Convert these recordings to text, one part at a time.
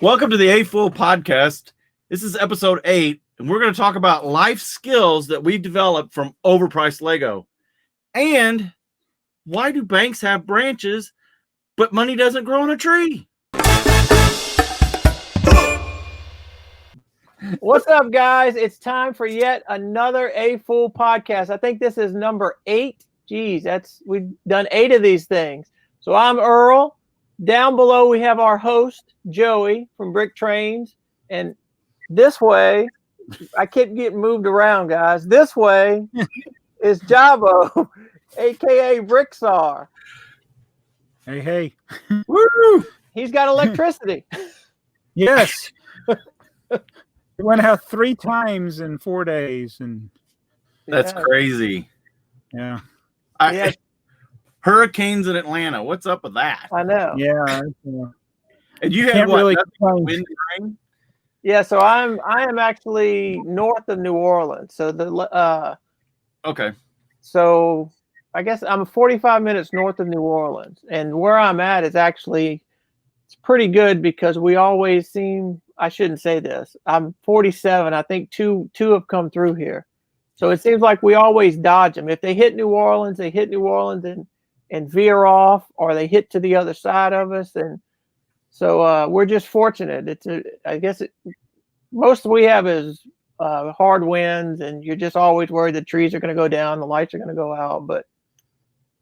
Welcome to the AFoOL Podcast. This is episode 8, and we're going to talk about life skills that we've developed from overpriced Lego. And why do banks have branches, but money doesn't grow on a tree? What's up, guys? It's time for yet another AFoOL Podcast. I think this is number 8. Geez, we've done 8 of these things. So I'm Earl. Down below, we have our host, Joey from BrickTrains. And this way, I keep getting moved around, guys. This way is Jabo, a.k.a. BrickTsar. Hey. Woo! He's got electricity. Yes. It went out 3 times in 4 days. And That's crazy. Yeah. Hurricanes in Atlanta. What's up with that? I know. Yeah. And you had really wind and rain? Yeah, so I am actually north of New Orleans. So Okay. So I guess I'm 45 minutes north of New Orleans, and where I'm at is actually it's pretty good because we always seem. I shouldn't say this. I'm 47. I think two have come through here, so it seems like we always dodge them. If they hit New Orleans, they hit New Orleans and veer off, or they hit to the other side of us, and so we're just fortunate. Most we have is hard winds, and you're just always worried the trees are going to go down, the lights are going to go out. But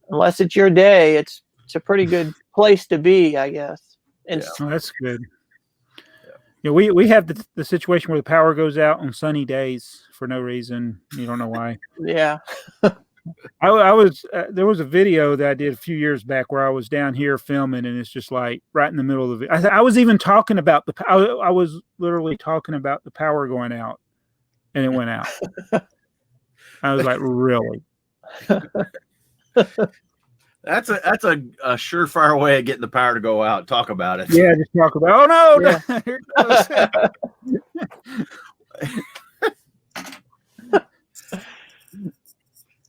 unless it's your day, it's a pretty good place to be, I guess. And that's good. Yeah, we have the situation where the power goes out on sunny days for no reason. You don't know why. Yeah. I was there was a video that I did a few years back where I was down here filming, and it's just like right in the middle of it. I was even talking about I was literally talking about the power going out, and it went out. I was like, really? That's a surefire way of getting the power to go out. Talk about it. Yeah, just talk about. Oh no! Yeah. Here it goes.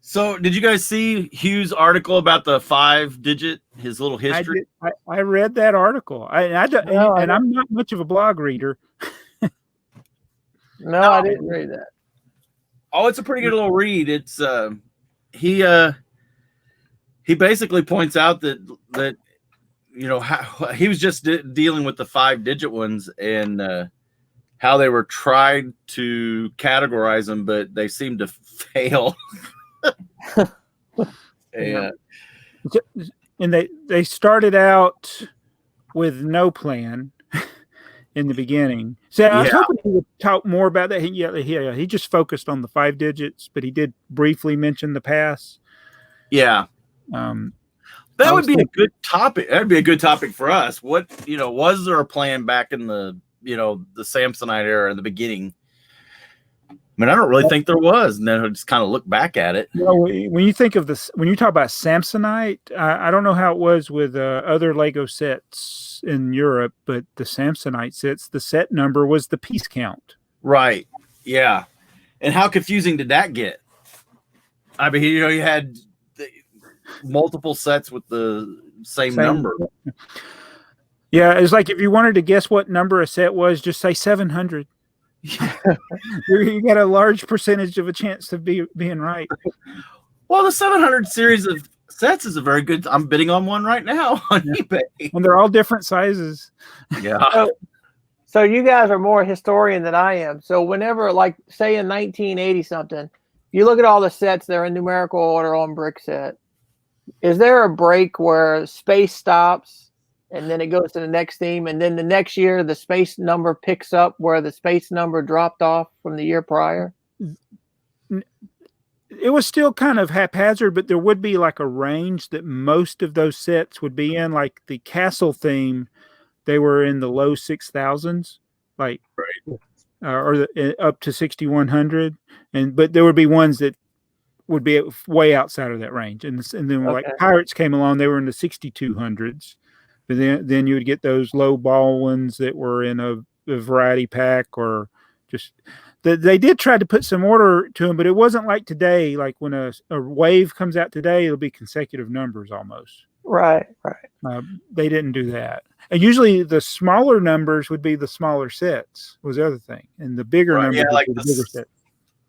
So, did you guys see Hugh's article about the 5-digit, his little history? I read that article. I'm not much of a blog reader. No, I didn't read that. Oh, it's a pretty good little read. It's he basically points out that how he was just dealing with the 5-digit ones and how they were tried to categorize them, but they seemed to fail. Yeah. And they started out with no plan in the beginning. So I was hoping he would talk more about that. He just focused on the 5 digits, but he did briefly mention the pass. Yeah. That would be a good topic. That'd be a good topic for us. What, was there a plan back in the Samsonite era in the beginning? I mean, I don't really think there was, and then I just kind of look back at it. When you think of this, when you talk about Samsonite, I don't know how it was with other Lego sets in Europe, but the Samsonite sets, the set number was the piece count. Right. Yeah. And how confusing did that get? I mean, you had multiple sets with the same number. Yeah, it's like if you wanted to guess what number a set was, just say 700. You got a large percentage of a chance of being right. Well, the 700 series of sets is a very good. I'm bidding on one right now on eBay, and they're all different sizes. Yeah. So you guys are more historian than I am. So whenever, like, say in 1980 something, you look at all the sets that are in numerical order on BrickSet. Is there a break where space stops? And then it goes to the next theme. And then the next year, the space number picks up where the space number dropped off from the year prior. It was still kind of haphazard, but there would be like a range that most of those sets would be in. Like the castle theme, they were in the low 6,000s, like up to 6,100. But there would be ones that would be way outside of that range. And then like Pirates came along, they were in the 6,200s. But then you would get those low ball ones that were in a variety pack, or just they did try to put some order to them, but it wasn't like today. Like when a wave comes out today, it'll be consecutive numbers almost. Right. They didn't do that. And usually the smaller numbers would be the smaller sets, was the other thing. And the bigger numbers would be the bigger sets.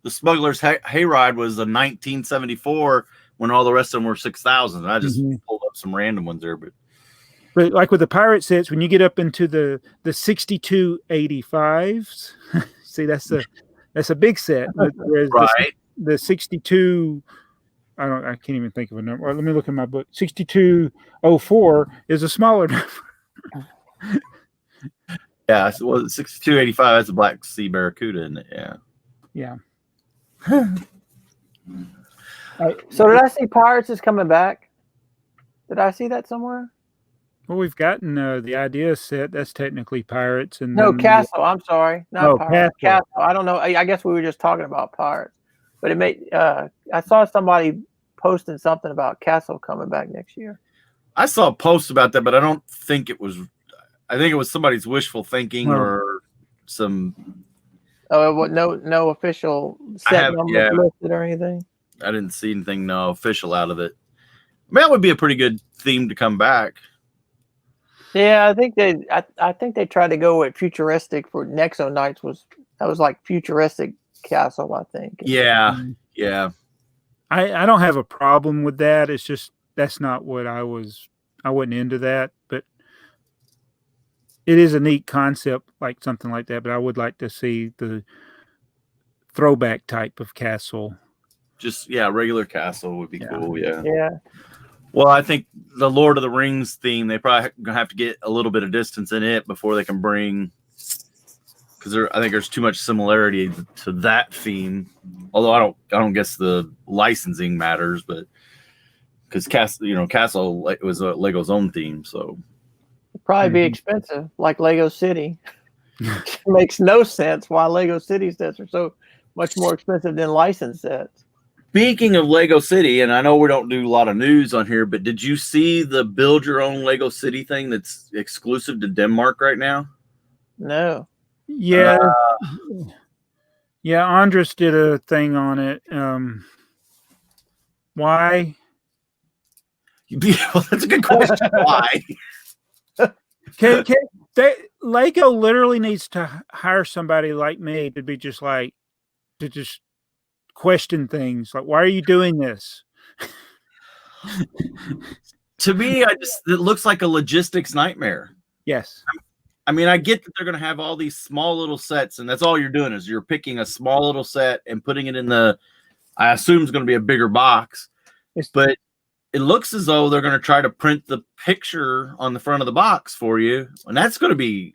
The Smuggler's Hayride was a 1974 when all the rest of them were 6,000. I just pulled up some random ones there. But like with the pirate sets, when you get up into the 6285s, see, that's a big set. Whereas the 62, I can't even think of a number. Well, let me look at my book. 6204 is a smaller number. Yeah, it was 6285. That's a Black Sea Barracuda in it. Yeah. So did I see Pirates is coming back? Did I see that somewhere? Well, we've gotten the idea set. That's technically Pirates. And no, Castle. I'm sorry. Not Pirates. Castle. I don't know. I guess we were just talking about Pirates. But it made I saw somebody posting something about Castle coming back next year. I saw a post about that, but I don't think it was. I think it was somebody's wishful thinking or some. Oh, no official set numbers listed or anything. I didn't see anything official out of it. I mean, that would be a pretty good theme to come back. Yeah, I think they tried to go with futuristic for Nexo Nights. That was like futuristic Castle, I think. Yeah. I don't have a problem with that. It's just that's not what I wasn't into that, but it is a neat concept, like something like that. But I would like to see the throwback type of castle. Just regular castle would be cool. Yeah. Well, I think the Lord of the Rings theme, they probably gonna have to get a little bit of distance in it before they can bring, because I think there's too much similarity to that theme. Although I don't guess the licensing matters, but because Castle it was Lego's own theme, so it'd probably be expensive, like Lego City. It makes no sense why Lego City sets are so much more expensive than licensed sets. Speaking of Lego City, and I know we don't do a lot of news on here, but did you see the build your own Lego City thing that's exclusive to Denmark right now? No. Yeah. Andres did a thing on it. Why? That's a good question. Why? Lego literally needs to hire somebody like me to be just question things like, why are you doing this? To me, it looks like a logistics nightmare. Yes. I mean, I get that they're going to have all these small little sets, and that's all you're doing is you're picking a small little set and putting it in I assume it's going to be a bigger box, but it looks as though they're going to try to print the picture on the front of the box for you. And that'll be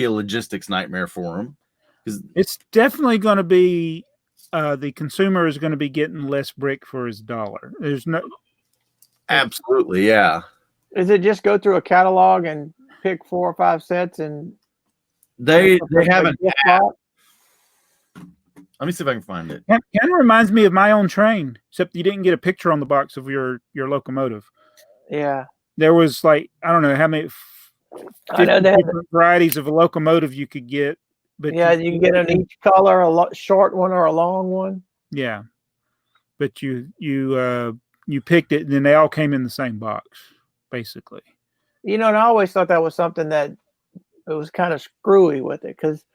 a logistics nightmare for them. It's definitely going to be, the consumer is going to be getting less brick for his dollar. There's no. Absolutely. Yeah. Is it just go through a catalog and pick 4 or 5 sets and they haven't. Let me see if I can find it. Kind of reminds me of My Own Train, except you didn't get a picture on the box of your locomotive. Yeah. There was I don't know how many different varieties of a locomotive you could get. But you can get in each color, a short one or a long one. Yeah. But you picked it, and then they all came in the same box, basically. And I always thought that was something that it was kind of screwy with it, because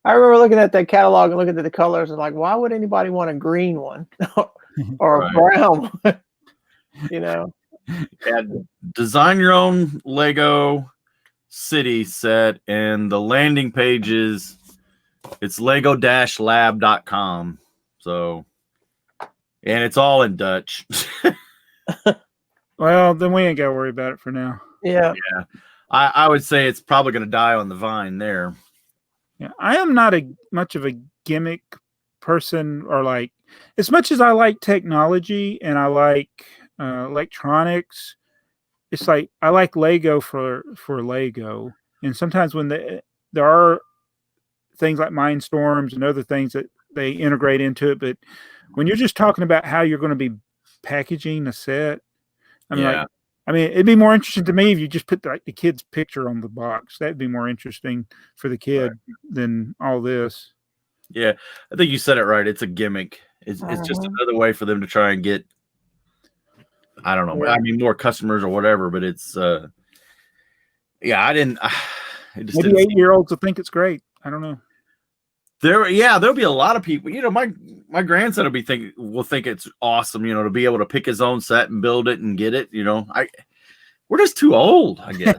I remember looking at that catalog and looking at the colors and like, why would anybody want a green one or a brown one? Yeah, design your own Lego City set, and the landing page it's lego-lab.com. So, and it's all in Dutch. Well, then we ain't got to worry about it for now. Yeah. I would say it's probably going to die on the vine there. Yeah, I am not much of a gimmick person, or as much as I like technology and I like electronics. It's I like Lego for Lego, and sometimes when there are things like Mindstorms and other things that they integrate into it, but when you're just talking about how you're going to be packaging a set, it'd be more interesting to me if you just put the kid's picture on the box. That'd be more interesting for the kid than all this. Yeah, I think you said it right. It's a gimmick. It's just another way for them to try and get I don't know. Yeah. I mean, more customers or whatever, but it's, yeah, I didn't. It just Maybe 8-year-olds will think it's great. I don't know. There'll be a lot of people. You know, my grandson will think it's awesome. You know, to be able to pick his own set and build it and get it. You know, we're just too old, I guess.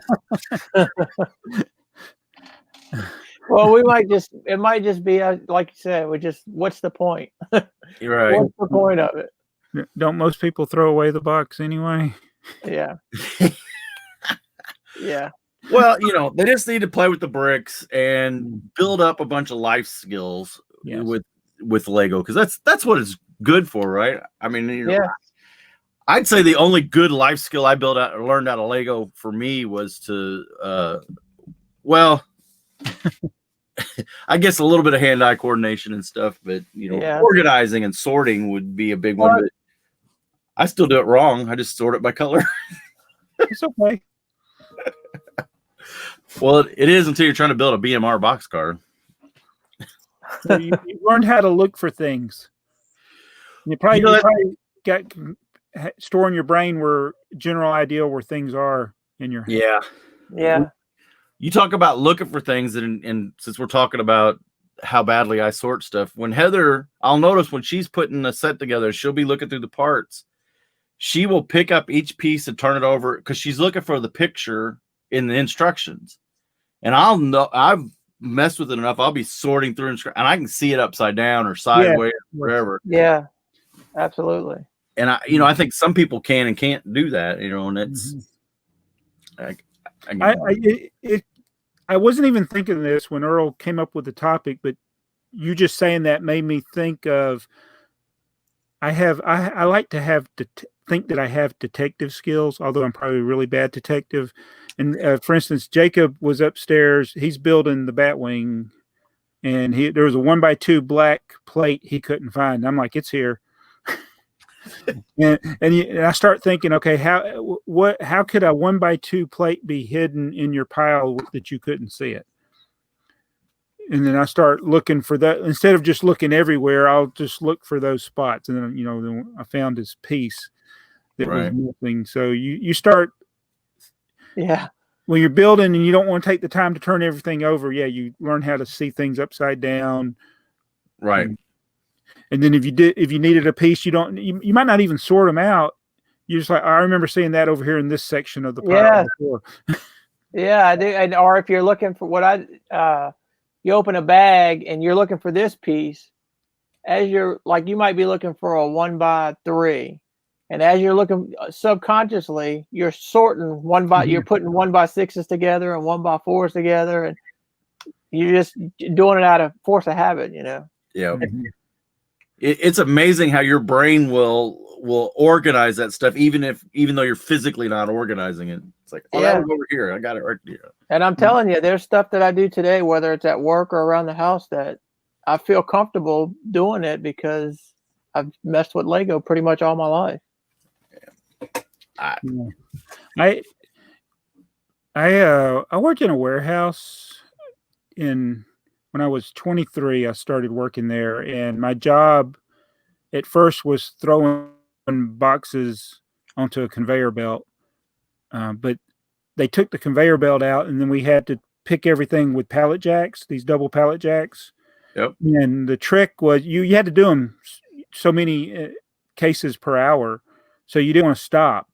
Well, it might just be like you said. What's the point? You're right. What's the point of it? Don't most people throw away the box anyway? Yeah. Yeah. Well, you know, they just need to play with the bricks and build up a bunch of life skills with Lego, because that's what it's good for, right? I mean, you know, Yeah. I'd say the only good life skill I learned out of Lego for me was to, well, I guess a little bit of hand-eye coordination and stuff, but you know, organizing and sorting would be a big one. But I still do it wrong. I just sort it by color. It's okay. Well, it is until you're trying to build a BMR boxcar. So you learned how to look for things. You probably got store in your brain where general idea where things are in your head. Yeah. You talk about looking for things, and since we're talking about how badly I sort stuff, when Heather, I'll notice when she's putting a set together, she'll be looking through the parts. She will pick up each piece and turn it over because she's looking for the picture in the instructions. And I've messed with it enough. I'll be sorting through and I can see it upside down or sideways or wherever. Yeah, absolutely. And I think some people can and can't do that, you know, and it's, I wasn't even thinking of this when Earl came up with the topic, but you just saying that made me think of, I like to think that I have detective skills, although I'm probably a really bad detective. And for instance, Jacob was upstairs. He's building the Batwing, and there was a 1x2 black plate he couldn't find. I'm like, it's here. and I start thinking, okay, how could a 1x2 plate be hidden in your pile that you couldn't see it? And then I start looking for that. Instead of just looking everywhere, I'll just look for those spots. And then, then I found this piece that was missing. So you start, when you're building and you don't want to take the time to turn everything over, you learn how to see things upside down. Right. And then if you needed a piece, you might not even sort them out. You're just like, I remember seeing that over here in this section of the pile before. Yeah, I do. Or if you're looking for you open a bag and you're looking for this piece, as you're like, you might be looking for a 1x3, and as you're looking subconsciously, you're sorting you're putting 1x6s together and 1x4s together, and you're just doing it out of force of habit, you know. Yeah. It's amazing how your brain will organize that stuff, even though you're physically not organizing it. It's like, that was over here. I got it right here. And I'm telling you, there's stuff that I do today, whether it's at work or around the house, that I feel comfortable doing it because I've messed with Lego pretty much all my life. I worked in a warehouse when I was 23. I started working there, and my job at first was throwing boxes onto a conveyor belt. But they took the conveyor belt out, and then we had to pick everything with pallet jacks, these double pallet jacks. Yep. And the trick was you had to do them so many cases per hour, so you didn't want to stop.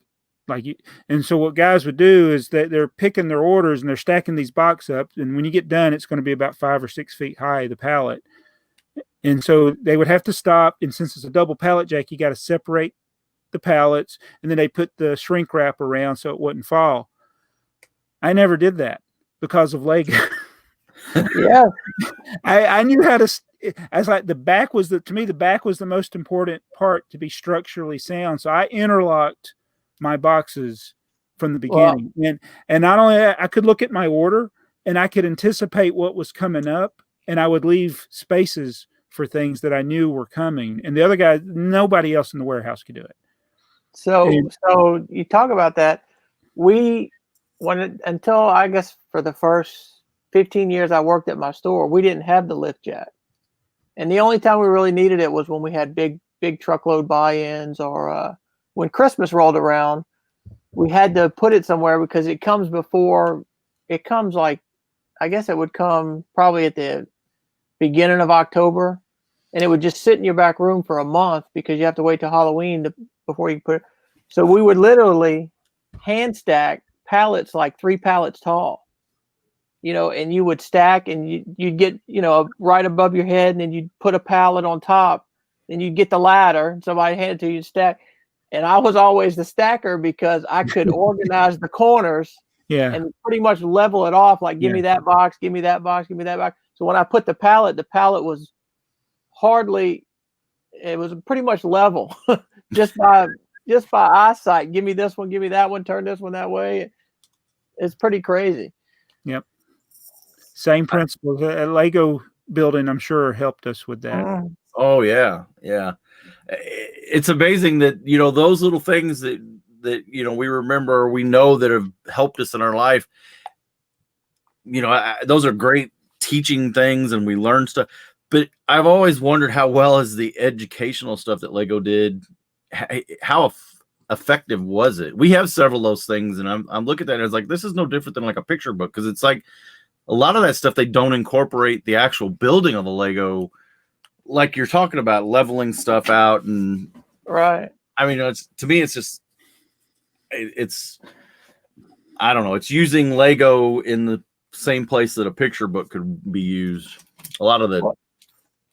And so what guys would do is that they're picking their orders and they're stacking these boxes up, and when you get done, it's going to be about 5 or 6 feet high, the pallet. And so they would have to stop, and since it's a double pallet jack, you got to separate the pallets, and then they put the shrink wrap around so it wouldn't fall. I never did that because of Lego. Yeah. I knew how to. I was like, the back was the most important part to be structurally sound. So I interlocked my boxes from the beginning. Wow. And not only that, I could look at my order and I could anticipate what was coming up, and I would leave spaces for things that I knew were coming. And the other guy, nobody else in the warehouse could do it. So you talk about that. Until I guess for the first 15 years I worked at my store, we didn't have the lift jack. And the only time we really needed it was when we had big truckload buy-ins, or when Christmas rolled around, we had to put it somewhere because it comes like, I guess it would come probably at the beginning of October, and it would just sit in your back room for a month because you have to wait till Halloween before you put it. So we would literally hand stack pallets like 3 pallets tall, and you would stack and you'd get, right above your head, and then you'd put a pallet on top, then you'd get the ladder and somebody handed it to you and stack. And I was always the stacker because I could organize the corners and pretty much level it off. Like, give me that box, give me that box, give me that box. So when I put the pallet was it was pretty much level just by eyesight. Give me this one, give me that one, turn this one that way. It's pretty crazy. Yep. Same principles. A Lego building, I'm sure, helped us with that. Oh yeah. Yeah. It's amazing that, those little things that, we remember, we know that have helped us in our life. Those are great teaching things and we learn stuff, but I've always wondered how well is the educational stuff that Lego did, how effective was it? We have several of those things, and I'm looking at that and it's like, this is no different than like a picture book, because it's like a lot of that stuff, they don't incorporate the actual building of the Lego, like you're talking about, leveling stuff out. And right. I mean, to me, it's just, it's, I don't know, it's using Lego in the same place that a picture book could be used. A lot of the.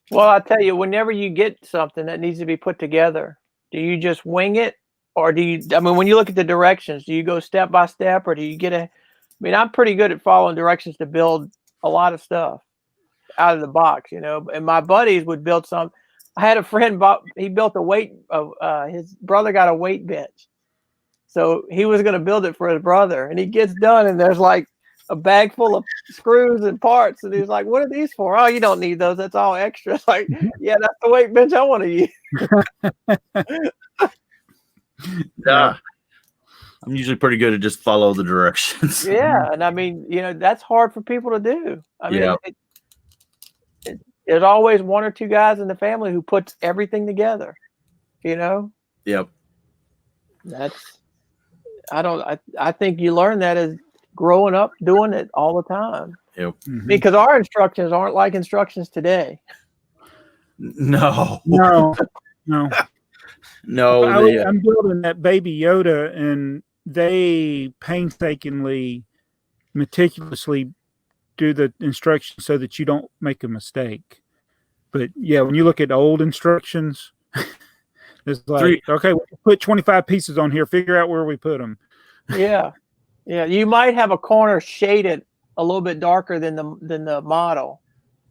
Well, I tell you, whenever you get something that needs to be put together, do you just wing it, or when you look at the directions, do you go step by step, or do you I'm pretty good at following directions to build a lot of stuff out of the box, and my buddies would build some. I had a friend, he built his brother got a weight bench. So he was going to build it for his brother, and he gets done, and there's like a bag full of screws and parts. And he's like, what are these for? Oh, you don't need those. That's all extra. It's like, yeah, that's the weight bench I want to use. Yeah. I'm usually pretty good at just follow the directions. Yeah. And that's hard for people to do. There's always one or two guys in the family who puts everything together, Yep. I think you learn that as growing up doing it all the time. Yep. Because our instructions aren't like instructions today. No. I'm building that Baby Yoda, and they painstakingly, meticulously do the instructions so that you don't make a mistake. But yeah, when you look at old instructions, it's like, okay, we'll put 25 pieces on here, figure out where we put them. Yeah. You might have a corner shaded a little bit darker than the model.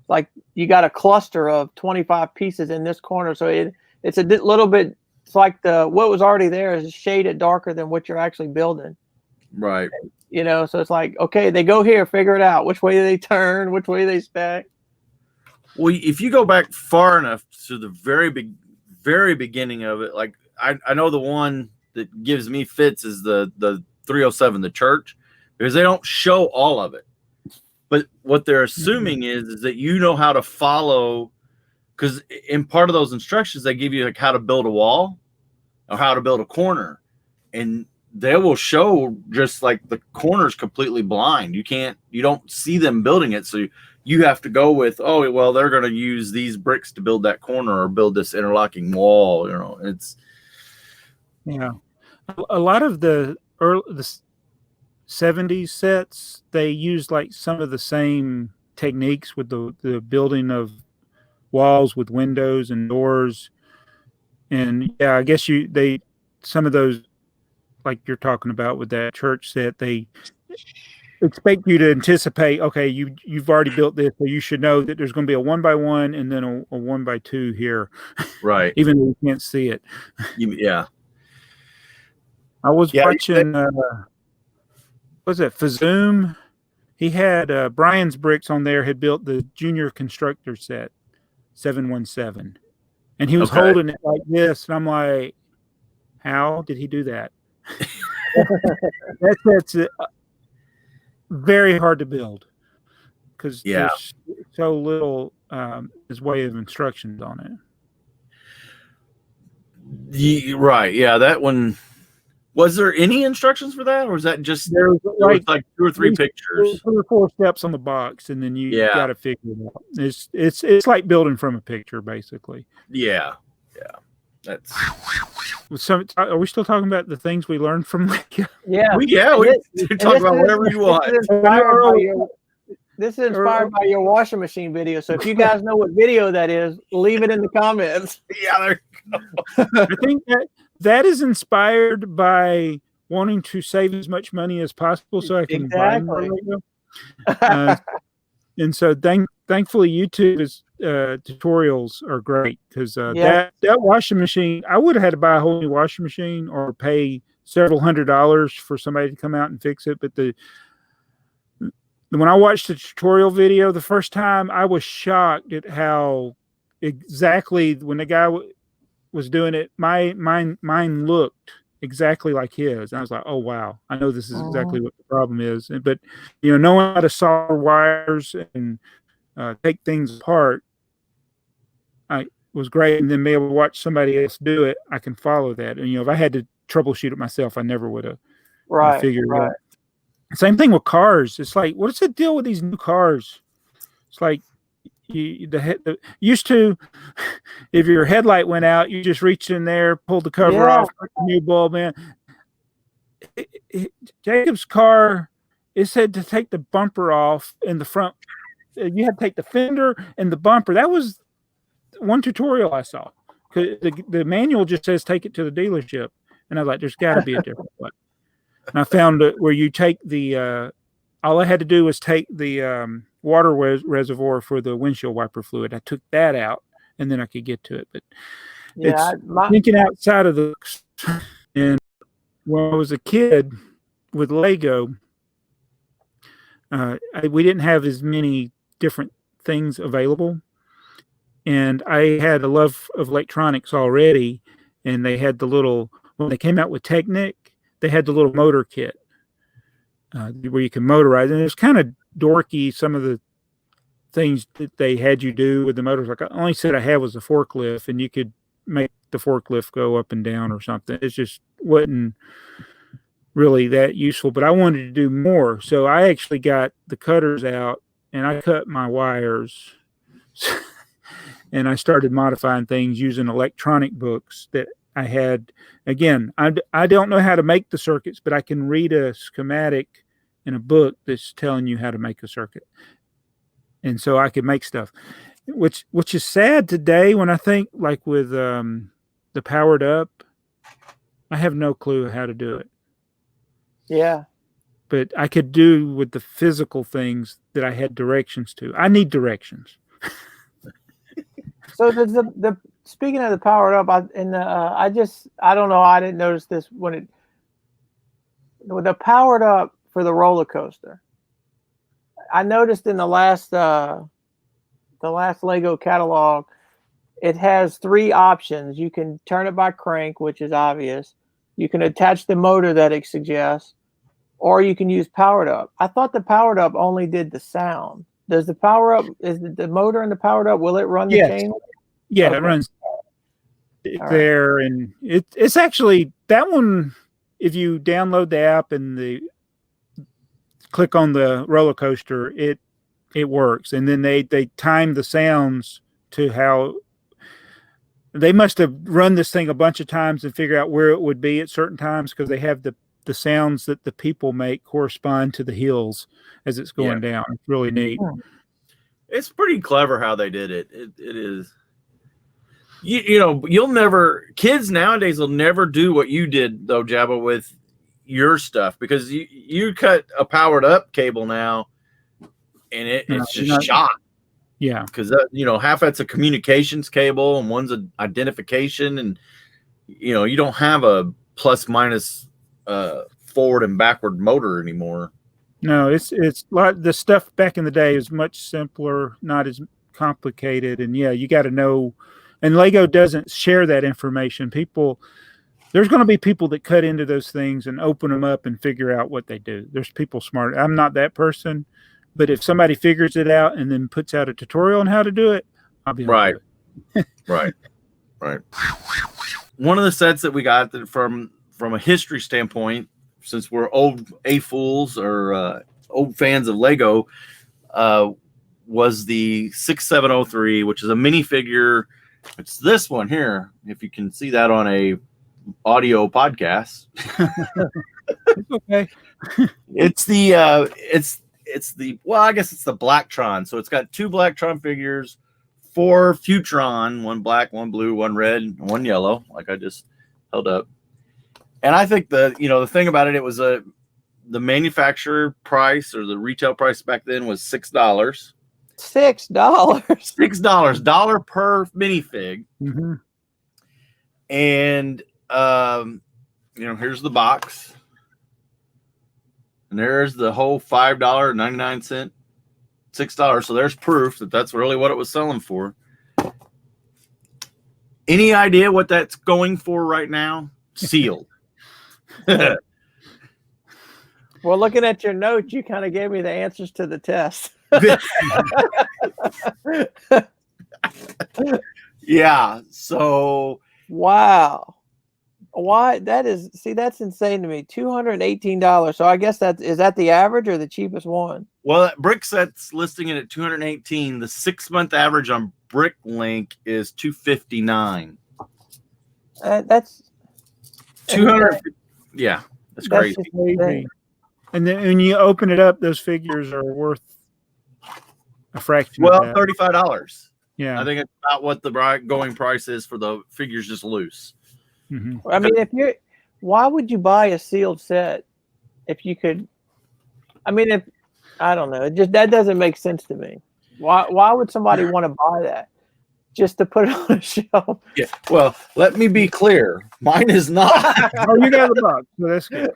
Like you got a cluster of 25 pieces in this corner, so it's a little bit. It's like what was already there is shaded darker than what you're actually building. Right. So it's like, okay, they go here, figure it out. Which way do they turn? Which way do they stack? Well, if you go back far enough to the very beginning of it, like I know the one that gives me fits is the 307, the church, because they don't show all of it. But what they're assuming is that you know how to follow, because in part of those instructions, they give you like how to build a wall or how to build a corner. And they will show just like the corner's completely blind. You don't see them building it. So you have to go with, oh, well, they're going to use these bricks to build that corner or build this interlocking wall. It's. Yeah. A lot of the 70s sets, they use like some of the same techniques with the building of walls with windows and doors. And yeah, I guess some of those, like you're talking about with that church set, they expect you to anticipate, okay, you've already built this, so you should know that there's going to be a 1x1 and then a 1x2 here. Right. Even though you can't see it. Yeah. I was watching, was it Fazoom? He had Brian's Bricks on there, had built the Junior Constructor set, 717. And he was holding it like this. And I'm like, how did he do that? That's very hard to build because there's so little his way of instructions on it. Right. Yeah, that one. Was there any instructions for that, or was that just there was like 2 or 3 pictures? 3 or 4 steps on the box, and then you got to figure it out. It's like building from a picture, basically. Yeah. That's. Are we still talking about the things we learned from Lego? Yeah. We talk about whatever you want. This is inspired by your washing machine video. So if you guys know what video that is, leave it in the comments. Yeah, there you go. I think that is inspired by wanting to save as much money as possible so I can buy more Lego. And so thankfully YouTube tutorials are great, because that washing machine, I would have had to buy a whole new washing machine or pay several $100s for somebody to come out and fix it. But when I watched the tutorial video the first time, I was shocked at how exactly, when the guy was doing it, mine looked exactly like his. And I was like, oh wow, I know this is exactly what the problem is. But knowing how to solder wires and take things apart, was great. And then be able to watch somebody else do it, I can follow that. And if I had to troubleshoot it myself, I never would have figured it out. Same thing with cars. It's like, what's the deal with these new cars? It's like used to, if your headlight went out, you just reached in there, pulled the cover off, put the new bulb in. Jacob's car, it said to take the bumper off in the front. You had to take the fender and the bumper. That was one tutorial I saw. The manual just says take it to the dealership, and I was like, there's got to be a different way. And I found it where you take the, all I had to do was take the water reservoir for the windshield wiper fluid. I took that out, and then I could get to it. But thinking outside of the, and when I was a kid with Lego, we didn't have as many different things available. And I had a love of electronics already, and they had when they came out with Technic, they had the little motor kit where you can motorize. And it was kind of dorky, some of the things that they had you do with the motors. Like, the only set I had was a forklift, and you could make the forklift go up and down or something. It just wasn't really that useful, but I wanted to do more. So I actually got the cutters out, and I cut my wires. And I started modifying things using electronic books that I had. Again, I don't know how to make the circuits, but I can read a schematic in a book that's telling you how to make a circuit. And so I could make stuff, which is sad today when I think, like with the Powered Up, I have no clue how to do it. Yeah. But I could do with the physical things that I had directions to. I need directions. So the speaking of the Powered Up, I don't know. I didn't notice this with the Powered Up for the roller coaster. I noticed in the last Lego catalog, it has 3 options. You can turn it by crank, which is obvious. You can attach the motor that it suggests, or you can use Powered Up. I thought the Powered Up only did the sound. Does the Power Up, is the motor in the Powered Up, will it run the chain? Yeah, okay. It runs there. Right. And it's actually, that one, if you download the app and click on the roller coaster, it works. And then they time the sounds to how, they must have run this thing a bunch of times and figure out where it would be at certain times, because they have the sounds that the people make correspond to the hills as it's going down. It's really neat. It's pretty clever how they did it. It is. You'll never, kids nowadays will never do what you did though, Jabba, with your stuff, because you cut a Powered Up cable now, and it's just shot. Yeah, because half that's a communications cable and one's an identification, and you don't have a plus minus forward and backward motor anymore. No, it's like the stuff back in the day is much simpler, not as complicated, and you got to know. And Lego doesn't share that information. There's going to be people that cut into those things and open them up and figure out what they do. There's people smart. I'm not that person, but if somebody figures it out and then puts out a tutorial on how to do it, I'll be right. Right. one of the sets that we got that from a history standpoint, since we're old AFoOLs or old fans of Lego, was the 6703, which is a minifigure. It's this one here, if you can see that on a audio podcast. Okay. It's the well, I guess it's the Blacktron. So it's got 2 Blacktron figures, 4 Futron, 1 black, 1 blue, 1 red, 1 yellow, like I just held up. And I think the thing about it, it was the manufacturer price or the retail price back then was $6. $6. $6, dollar per minifig. Mm-hmm. And here's the box. And there's the whole $5.99, $6. So there's proof that that's really what it was selling for. Any idea what that's going for right now? Sealed. Well, looking at your notes, you kind of gave me the answers to the test. Yeah. So. Wow. Why that's insane to me. $218. So I guess is that the average or the cheapest one? Well, BrickSet's listing it at $218. The 6-month average on Bricklink is $259. That's 200. Yeah, that's crazy. Crazy. And then when you open it up, those figures are worth a fraction. Well, of that. $35. Yeah, I think it's about what the going price is for the figures just loose. Mm-hmm. I mean, why would you buy a sealed set if you could? I mean, I don't know, that doesn't make sense to me. Why would somebody want to buy that just to put it on a shelf? Yeah. Well, let me be clear. Mine is not. Oh, you got the box. So that's good.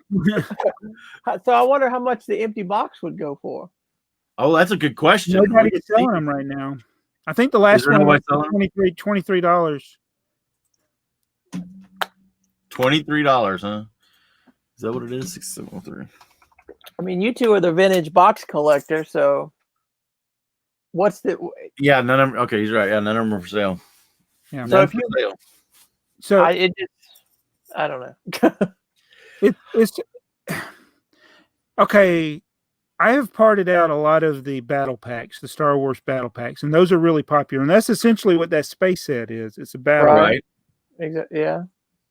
So I wonder how much the empty box would go for. Oh, that's a good question. Nobody is selling them right now. I think the last one was $23. $23, huh? Is that what it is? 6703. I mean, you two are the vintage box collector, so what's the? Yeah, none of them. Okay, he's right. Yeah, none of them are for sale. Yeah. So I don't know. It's okay. I have parted out a lot of the battle packs, the Star Wars battle packs, and those are really popular. And that's essentially what that space set is. It's a battle. Right. Exactly. Yeah.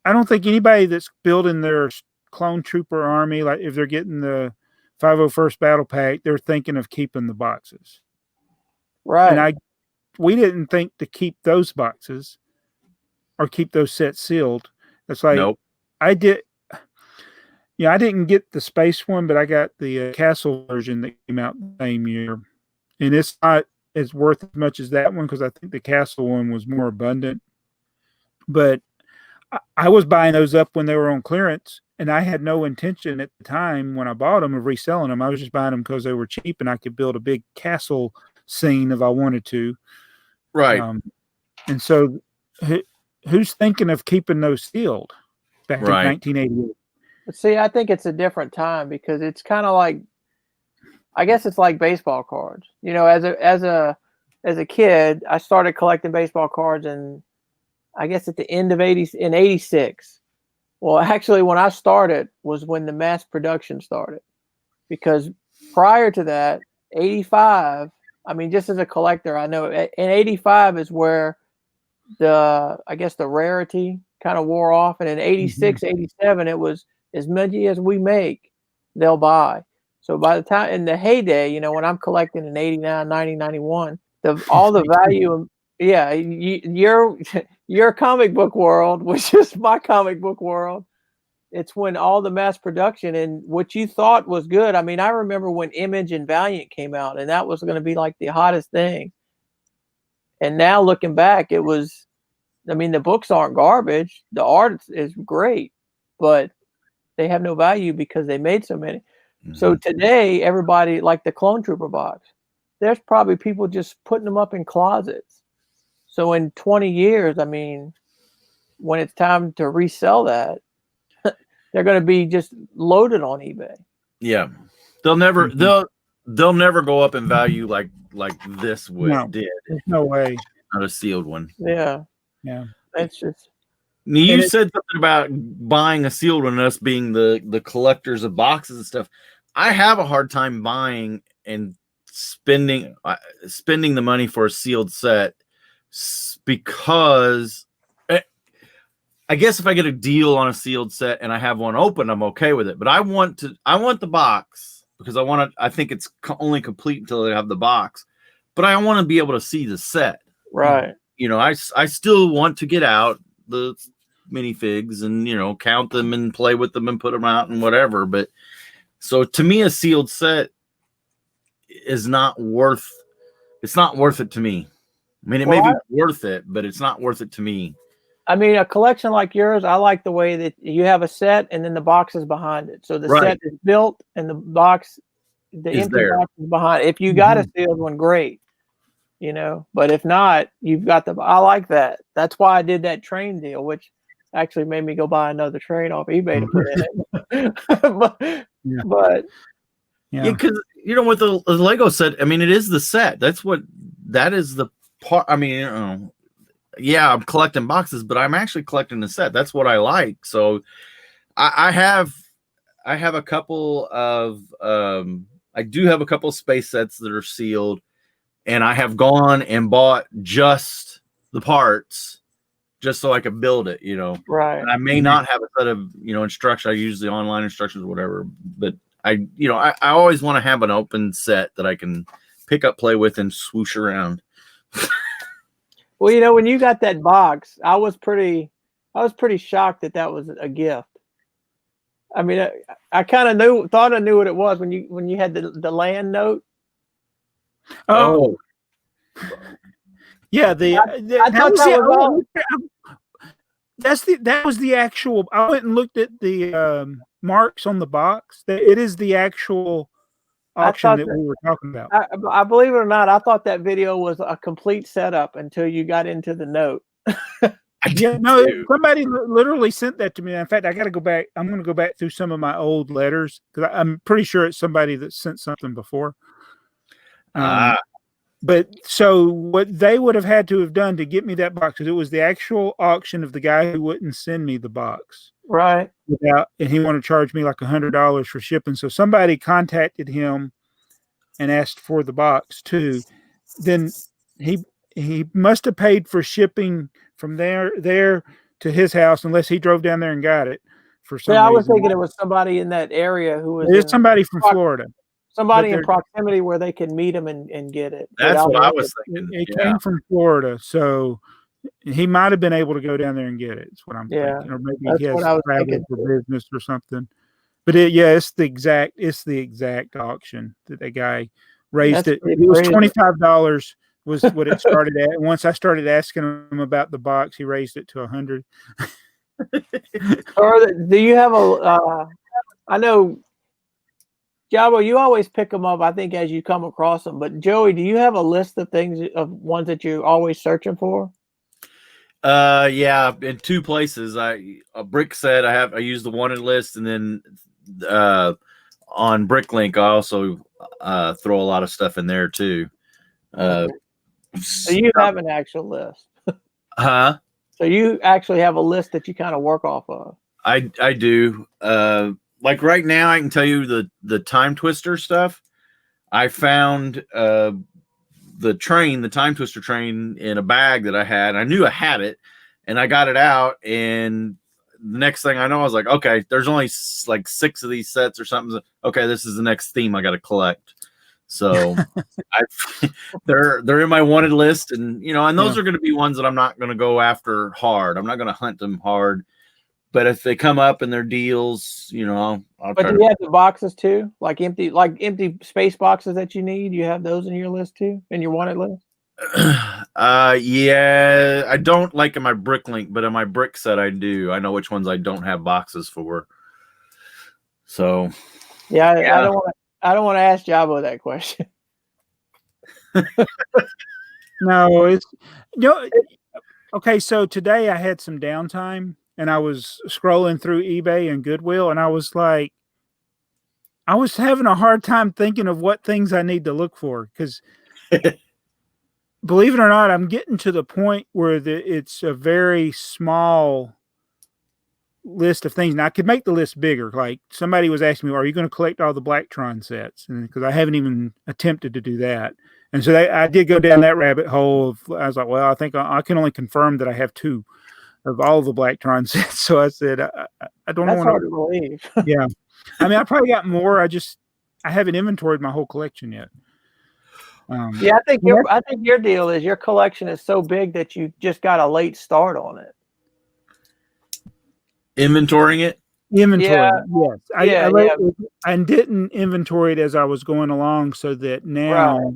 I don't think anybody that's building their clone trooper army, like if they're getting the 501st battle pack, they're thinking of keeping the boxes. Right. And we didn't think to keep those boxes or keep those sets sealed. It's like, nope. I didn't get the space one, but I got the castle version that came out the same year. And it's not as worth as much as that one because I think the castle one was more abundant. But I was buying those up when they were on clearance, and I had no intention at the time when I bought them of reselling them. I was just buying them because they were cheap and I could build a big castle scene if I wanted to. Right. And so who's thinking of keeping those sealed back in 1988? See, I think it's a different time because it's kind of like, I guess it's like baseball cards. As a kid, I started collecting baseball cards and I guess at the end of in 86. Well, actually, when I started was when the mass production started. Because prior to that, 85, I mean, just as a collector, I know in 85 is where the rarity kind of wore off. And in 86, 87, it was as many as we make, they'll buy. So by the time in the heyday, when I'm collecting in 89, 90, 91, all the value, your comic book world, which is my comic book world, it's when all the mass production and what you thought was good. I mean, I remember when Image and Valiant came out, and that was going to be like the hottest thing. And now looking back, it was, I mean, the books aren't garbage. The art is great, but they have no value because they made so many. Mm-hmm. So today, everybody, like the Clone Trooper box, there's probably people just putting them up in closets. So in 20 years, I mean, when it's time to resell that, they're going to be just loaded on eBay. Yeah, they'll never they'll never go up in value like this did. There's no way. Not a sealed one. Yeah. Yeah. It's just. You said something about buying a sealed one and us being the collectors of boxes and stuff. I have a hard time buying and spending the money for a sealed set because I guess if I get a deal on a sealed set and I have one open, I'm okay with it. But I want the box because I think it's only complete until they have the box. But I want to be able to see the set. Right. You know, I still want to get out the minifigs and, you know, count them and play with them and put them out and whatever. But so to me, a sealed set is not worth it to me. I mean, it may be worth it, but it's not worth it to me. I mean, a collection like yours, I like the way that you have a set and then the box is behind it. So the set is built and the box, the empty box is behind. If you got a sealed one, great. You know, but if not, you've got I like that. That's why I did that train deal, which actually made me go buy another train off eBay to put in it. but because you know what the Lego set, I mean, it is the set. That is the part. I mean, you know, yeah, I'm collecting boxes, but I'm actually collecting the set. That's what I like. So I have a couple of I do have a couple of space sets that are sealed. And I have gone and bought just the parts just so I could build it, you know. Right. And I may not have a set of, you know, instructions. I use the online instructions or whatever. But I always want to have an open set that I can pick up, play with, and swoosh around. Well, you know, when you got that box, I was pretty shocked that was a gift. I mean, I kind of thought I knew what it was when you had the land note. Oh, yeah. That was the actual. I went and looked at the marks on the box. It is the actual auction that we were talking about. I believe it or not, I thought that video was a complete setup until you got into the note. Yeah, no, somebody literally sent that to me. In fact, I got to go back. I'm going to go back through some of my old letters because I'm pretty sure it's somebody that sent something before. But so what they would have had to have done to get me that box, because it was the actual auction of the guy who wouldn't send me the box. Right. And he wanted to charge me like $100 for shipping. So somebody contacted him and asked for the box too. Then he must have paid for shipping from there to his house, unless he drove down there and got it for some reason. I was thinking it was somebody in that area who was. It's somebody from Florida. Somebody in proximity where they can meet him and get it. That's what I was thinking. It came from Florida, so he might have been able to go down there and get it. That's what I'm thinking. Or maybe he has traveled for business or something. But it's the exact auction that the guy raised it. It was $25 was what it started at. And once I started asking him about the box, he raised it to $100. Or do you have I know, Jabo, you always pick them up, I think, as you come across them. But Joey, do you have a list of ones that you're always searching for? Yeah, in two places. A brick set. I use the wanted list, and then on Bricklink, I also throw a lot of stuff in there too. So you have an actual list, huh? So you actually have a list that you kind of work off of. I do. Like right now, I can tell you the time twister stuff. I found the time twister train in a bag that I had. I knew I had it, and I got it out. And the next thing I know, I was like, okay, there's only like 6 of these sets or something. Okay, this is the next theme I got to collect. So they're in my wanted list, and and those are going to be ones that I'm not going to go after hard. I'm not going to hunt them hard. But if they come up and they're deals, I'll But do you have the boxes too? Like empty space boxes that you need? You have those in your list too? In your wanted list? Yeah. I don't like in my Bricklink, but in my brick set I do. I know which ones I don't have boxes for. So yeah. I don't want to ask Jabo that question. No, it's okay. So today I had some downtime. And I was scrolling through eBay and Goodwill, and I was having a hard time thinking of what things I need to look for. Because believe it or not, I'm getting to the point where it's a very small list of things. Now I could make the list bigger. Like somebody was asking me, "Are you going to collect all the BrickTrains sets?" And because I haven't even attempted to do that, and so I did go down that rabbit hole. I was like, "Well, I think I can only confirm that I have 2 of all the BrickTrain sets." So I said, "I don't know." That's hard to believe. Yeah, I mean, I probably got more. I haven't inventoried my whole collection yet. Yeah, I think your deal is your collection is so big that you just got a late start on it. Inventorying it? Inventory, yes. I didn't inventory it as I was going along, so that now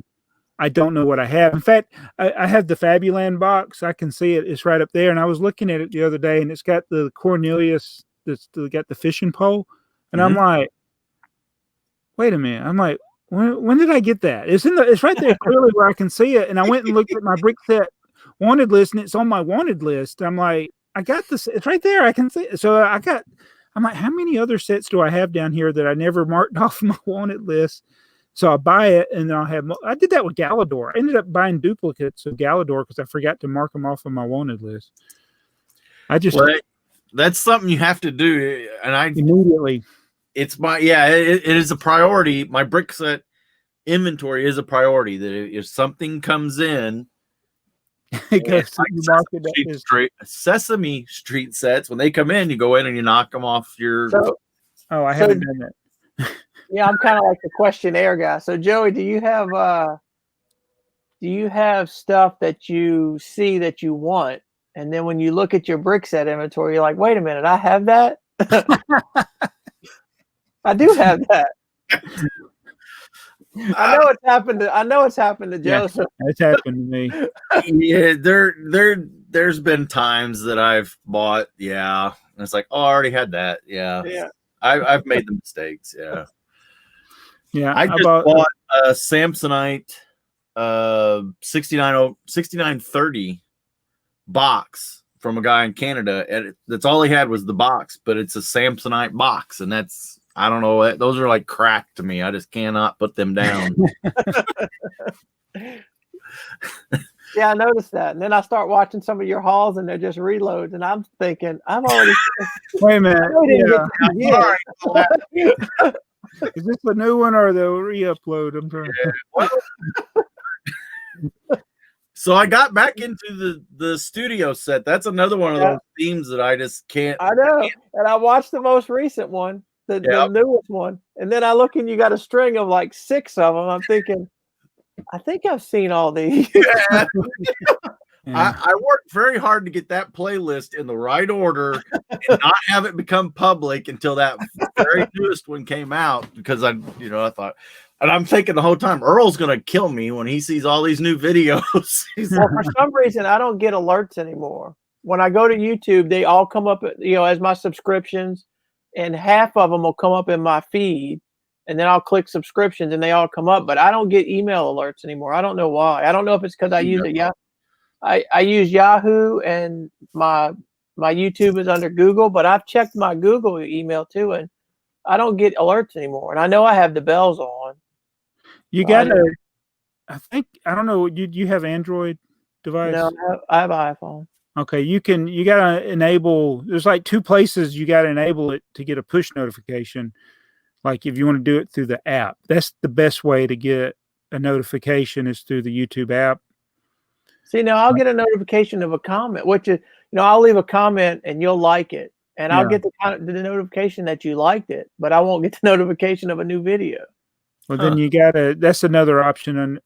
I don't know what I have. In fact, I have the Fabuland box. I can see it. It's right up there. And I was looking at it the other day, and it's got the Cornelius that's got the fishing pole. And I'm like, wait a minute. I'm like, when did I get that? It's right there clearly where I can see it. And I went and looked at my brick set wanted list, and it's on my wanted list. I'm like, I got this. It's right there. I can see it. So I'm like, how many other sets do I have down here that I never marked off my wanted list? So I buy it, and then I'll have. I did that with Galador. I ended up buying duplicates of Galador because I forgot to mark them off on my wanted list. That's something you have to do, and I immediately. It's it is a priority. My brick set inventory is a priority. That if something comes in, Sesame Street sets, when they come in, you go in and you knock them off your. I haven't done that. Yeah, I'm kind of like the questionnaire guy. So, Joey, do you have stuff that you see that you want, and then when you look at your brick set inventory, you're like, wait a minute, I have that? I do have that. I know it's happened to Joseph. Yeah, it's happened to me. Yeah, there's been times that I've bought, and it's like, oh, I already had that. Yeah. I've made the mistakes. Yeah. Yeah. I just bought a Samsonite 6930 box from a guy in Canada, and that's all he had was the box, but it's a Samsonite box, and that's, I don't know, those are like crack to me. I just cannot put them down. Yeah, I noticed that. And then I start watching some of your hauls, and they're just reloads, and I'm thinking, I'm already. Wait a minute. Is this a new one or the re-upload? I'm trying. So I got back into the studio set. That's another one of those themes that I just can't. I know. And I watched the most recent one, the newest one. And then I look and you got a string of like 6 of them. I'm thinking, I think I've seen all these. I worked very hard to get that playlist in the right order and not have it become public until that very newest one came out, because I thought, and I'm thinking the whole time, Earl's going to kill me when he sees all these new videos. Well, for some reason, I don't get alerts anymore. When I go to YouTube, they all come up, as my subscriptions, and half of them will come up in my feed. And then I'll click subscriptions and they all come up, but I don't get email alerts anymore. I don't know why. I don't know if it's because I use I use Yahoo, and my YouTube is under Google, but I've checked my Google email too, and I don't get alerts anymore. And I know I have the bells on. You got I don't know. You have Android device? No, I have an iPhone. Okay, you gotta enable. There's like 2 places you gotta enable it to get a push notification. Like if you want to do it through the app, that's the best way to get a notification is through the YouTube app. See, now I'll get a notification of a comment, which is, I'll leave a comment and you'll like it, and I'll get the notification that you liked it, but I won't get the notification of a new video. Well, then that's another option, and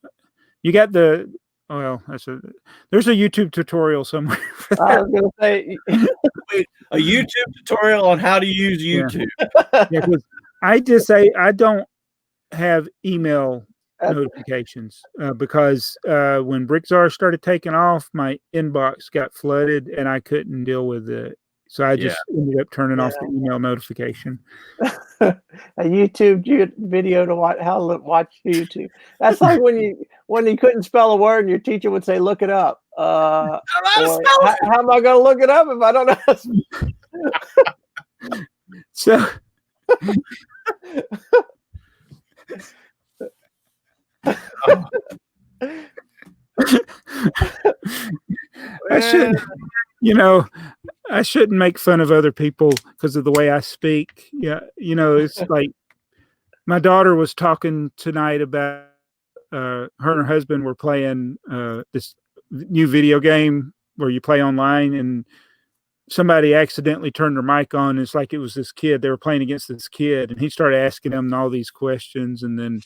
you got there's a YouTube tutorial somewhere. For that. I was going to say a YouTube tutorial on how to use YouTube. Yeah, I just say I don't have email notifications because when BrickTsar started taking off, my inbox got flooded and I couldn't deal with it. So I just ended up turning off the email notification. A YouTube video to watch YouTube. That's like when you couldn't spell a word and your teacher would say, "Look it up." How am I going to look it up if I don't know? So. I should, I shouldn't make fun of other people because of the way I speak. Yeah, it's like my daughter was talking tonight about her and her husband were playing this new video game where you play online, and somebody accidentally turned their mic on. It's like it was this kid. They were playing against this kid, and he started asking them all these questions, and then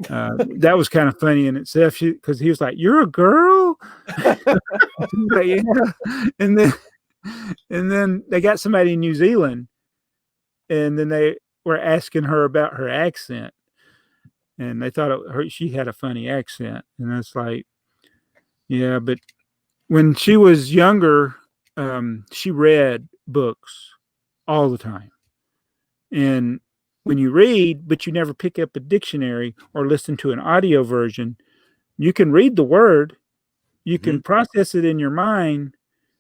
that was kind of funny in itself because he was like, "You're a girl?" Like, yeah. And then they got somebody in New Zealand, and then they were asking her about her accent, and they thought she had a funny accent, and it's like, yeah, but when she was younger, she read books all the time, and when you read, but you never pick up a dictionary or listen to an audio version, you can read the word, you can process it in your mind,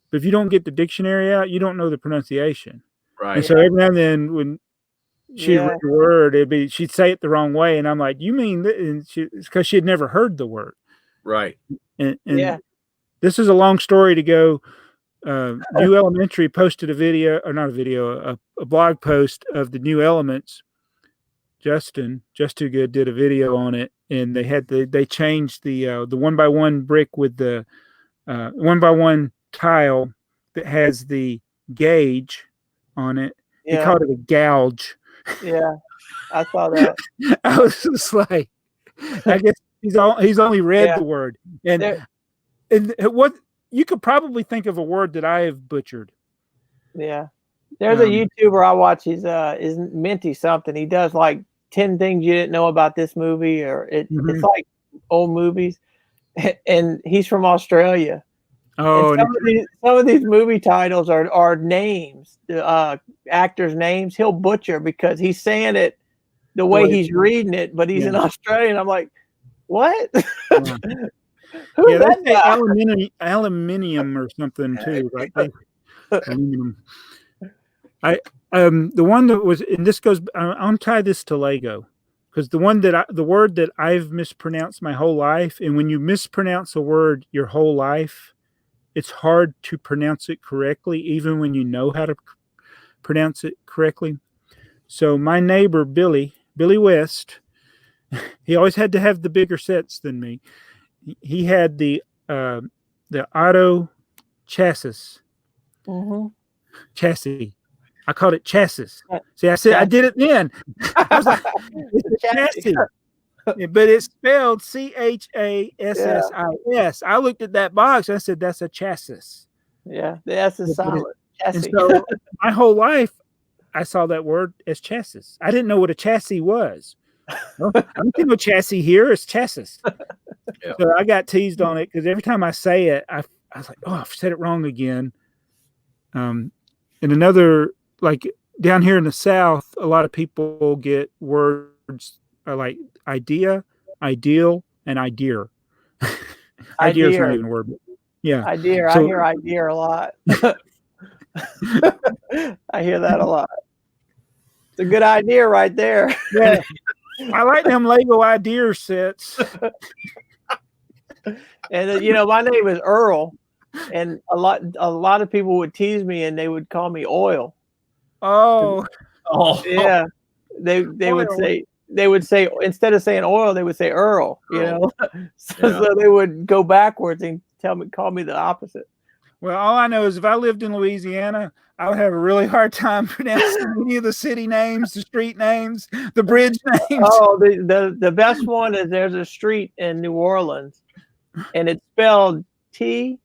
but if you don't get the dictionary out, you don't know the pronunciation. Right. And so every now and then when she'd read the word, she'd say it the wrong way. And I'm like, you mean, and it's because she had never heard the word. Right. And this is a long story to go. New Elementary posted a blog post of the new elements. Justin, Just Too Good, did a video on it, and they changed the 1x1 brick with the 1x1 tile that has the gauge on it. He called it a gouge. Yeah, I saw that. I was just like, I guess he's only read the word, and what you could probably think of a word that I have butchered. Yeah, there's a YouTuber I watch. He's is Minty something. He does like 10 things you didn't know about this movie, or it's like old movies, and he's from Australia. Oh, and some of these movie titles are names, actors' names. He'll butcher because he's saying it the way he's reading it, but he's in Australian. I'm like, what? Who is that guy? Aluminium or something too, right? Aluminum. The one that was, and this goes, I'll tie this to Lego, because the word that I've mispronounced my whole life, and when you mispronounce a word your whole life, it's hard to pronounce it correctly, even when you know how to pronounce it correctly. So my neighbor, Billy West, he always had to have the bigger sets than me. He had the auto chassis. Chassis. I called it chassis. See, I said I did it then. I was like, it's a chassis. But it's spelled CHASSIS. I looked at that box and I said, that's a chassis. Yeah, the S is silent. Chassis. And so my whole life, I saw that word as chassis. I didn't know what a chassis was. Well, I don't think no chassis here. It's chassis. So I got teased on it because every time I say it, I was like, oh, I've said it wrong again. And another, like down here in the South, a lot of people get words like idea, ideal, and idea. Idea is not even a word. Yeah. Idea. I hear idea a lot. I hear that a lot. It's a good idea right there. Yeah. I like them Lego idea sets. And my name is Earl, and a lot of people would tease me and they would call me Oil. Oh yeah. They would say instead of saying Oil, they would say Earl. So they would go backwards and call me the opposite. Well, all I know is if I lived in Louisiana, I would have a really hard time pronouncing any of the city names, the street names, the bridge names. Oh, the best one is there's a street in New Orleans, and it's spelled TCH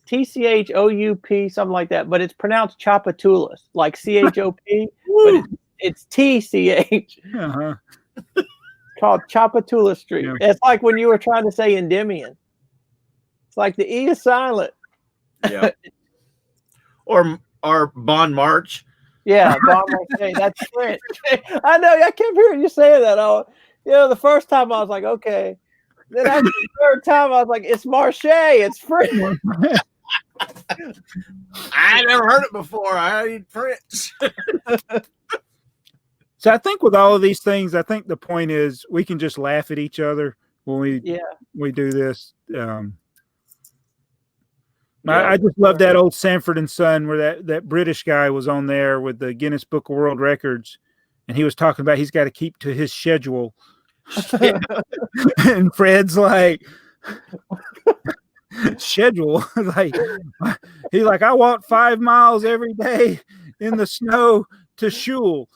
TCHOUP, something like that, but it's pronounced Chapatoulas, like CHOP, but it's TCH. Called Chapatoulas Street. Yeah. It's like when you were trying to say Endymion. It's like the E is silent. Yeah. or Bon March. Yeah, Bon March. That's French. I know. I kept hearing you say that. The first time I was like, okay. Then after the third time, I was like, it's Marche. It's French. I never heard it before. I eat French. So I think with all of these things, I think the point is we can just laugh at each other when we do this. I just love that old Sanford and Son where that British guy was on there with the Guinness Book of World Records, and he was talking about he's got to keep to his schedule. And Fred's like, schedule? Like, he's like, I walk 5 miles every day in the snow to shul.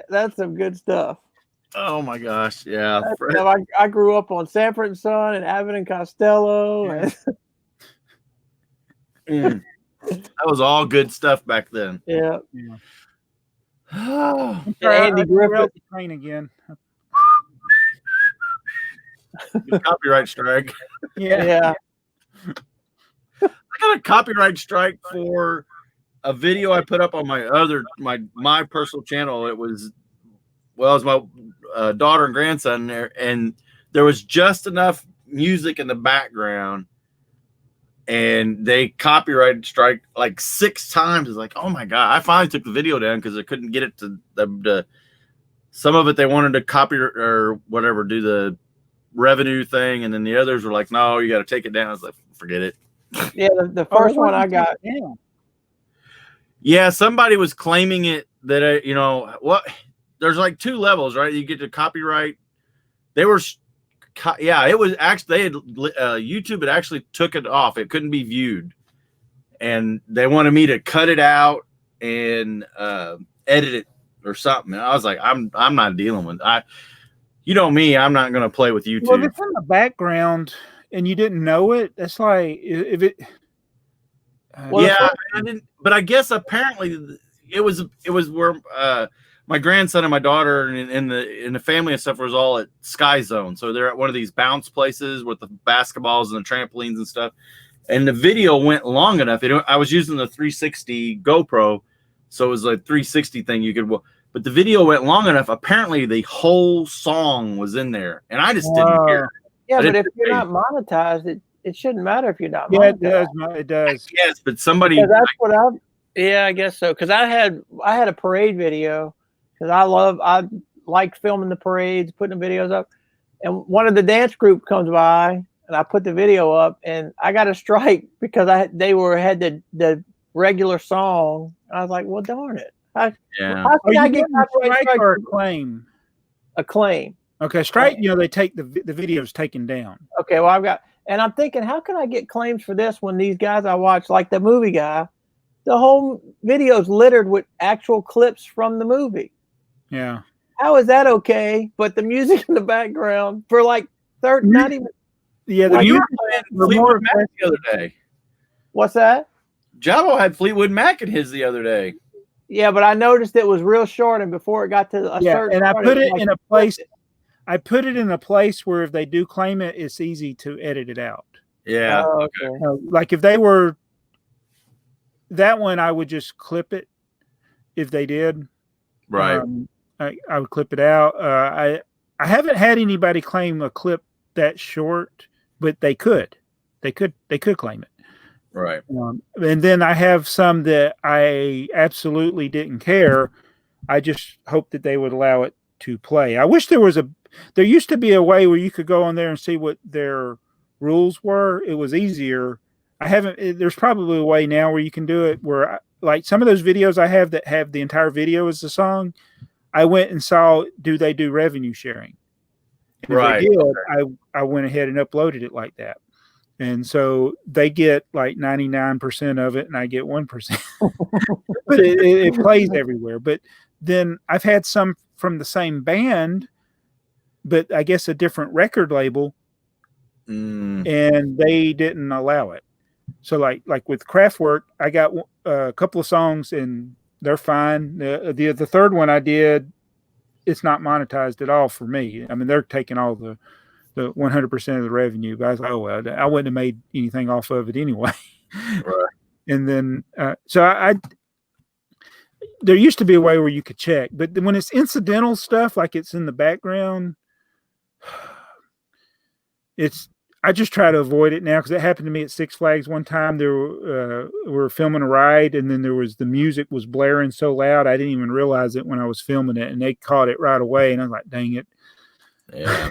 That's some good stuff. Oh my gosh, yeah. I grew up on Sanford and Son and Abbott and Costello. Yeah. And that was all good stuff back then. Yeah. Andy Griffith train again. Copyright strike. Yeah. I got a copyright strike for a video I put up on my personal channel. It was my daughter and grandson there, and there was just enough music in the background, and they copyright strike like 6 times. It's like, oh my god! I finally took the video down because I couldn't get it to the some of it they wanted to copy or whatever, do the revenue thing, and then the others were like, no, you got to take it down. I was like, forget it. Yeah, the first one I got. Yeah, somebody was claiming it that there's like 2 levels, right? You get to copyright. It was actually YouTube had actually took it off. It couldn't be viewed, and they wanted me to cut it out and edit it or something. And I was like, I'm not dealing with it. You know me, I'm not going to play with YouTube. Well, if it's in the background and you didn't know it, that's like if it. I didn't. But I guess apparently it was where my grandson and my daughter and the family and stuff was all at Sky Zone. So they're at one of these bounce places with the basketballs and the trampolines and stuff. And the video went long enough. I was using the 360 GoPro, so it was like 360 thing you could. But the video went long enough. Apparently, the whole song was in there, and I just didn't hear. Yeah, but if you're not monetized, it shouldn't matter if you're not monetized. Yeah, it does. Yes, but somebody. Yeah, that's what I guess so. Because I had a parade video because I like filming the parades, putting the videos up, and one of the dance group comes by, and I put the video up, and I got a strike because they had the regular song. I was like, well, darn it. How can I get strike or a claim? A claim. Okay, strike. They take the videos taken down. Okay, well and I'm thinking, how can I get claims for this when these guys I watch, like the movie guy, the whole video's littered with actual clips from the movie. Yeah. How is that okay? But the music in the background for like 30, not even. Yeah, you were playing Fleetwood Mac the other day. What's that? Jabo had Fleetwood Mac in his the other day. Yeah, but I noticed it was real short, and before it got to a certain. And I put it in a place. I put it in a place where if they do claim it, it's easy to edit it out. Yeah. Okay. Like if they were that one, I would just clip it. If they did, right, I would clip it out. I haven't had anybody claim a clip that short, but they could claim it. Right. And then I have some that I absolutely didn't care. I just hope that they would allow it to play. I wish there used to be a way where you could go on there and see what their rules were. It was easier. There's probably a way now where you can do it where like some of those videos I have that have the entire video as the song, I went and saw, do they do revenue sharing? And right. If they did, I went ahead and uploaded it like that. And so they get like 99% of it and I get 1%. But it plays everywhere. But then I've had some from the same band, but I guess a different record label, and they didn't allow it. So like with Kraftwerk, I got a couple of songs and they're fine. The third one I did, it's not monetized at all for me. I mean, they're taking all the 100% of the revenue, but I was like, oh well, I wouldn't have made anything off of it anyway. Right. And then so there used to be a way where you could check, but when it's incidental stuff, like it's in the background, I just try to avoid it now because it happened to me at Six Flags one time. We were filming a ride, and then the music was blaring so loud I didn't even realize it when I was filming it, and they caught it right away, and I was like, dang it. Yeah.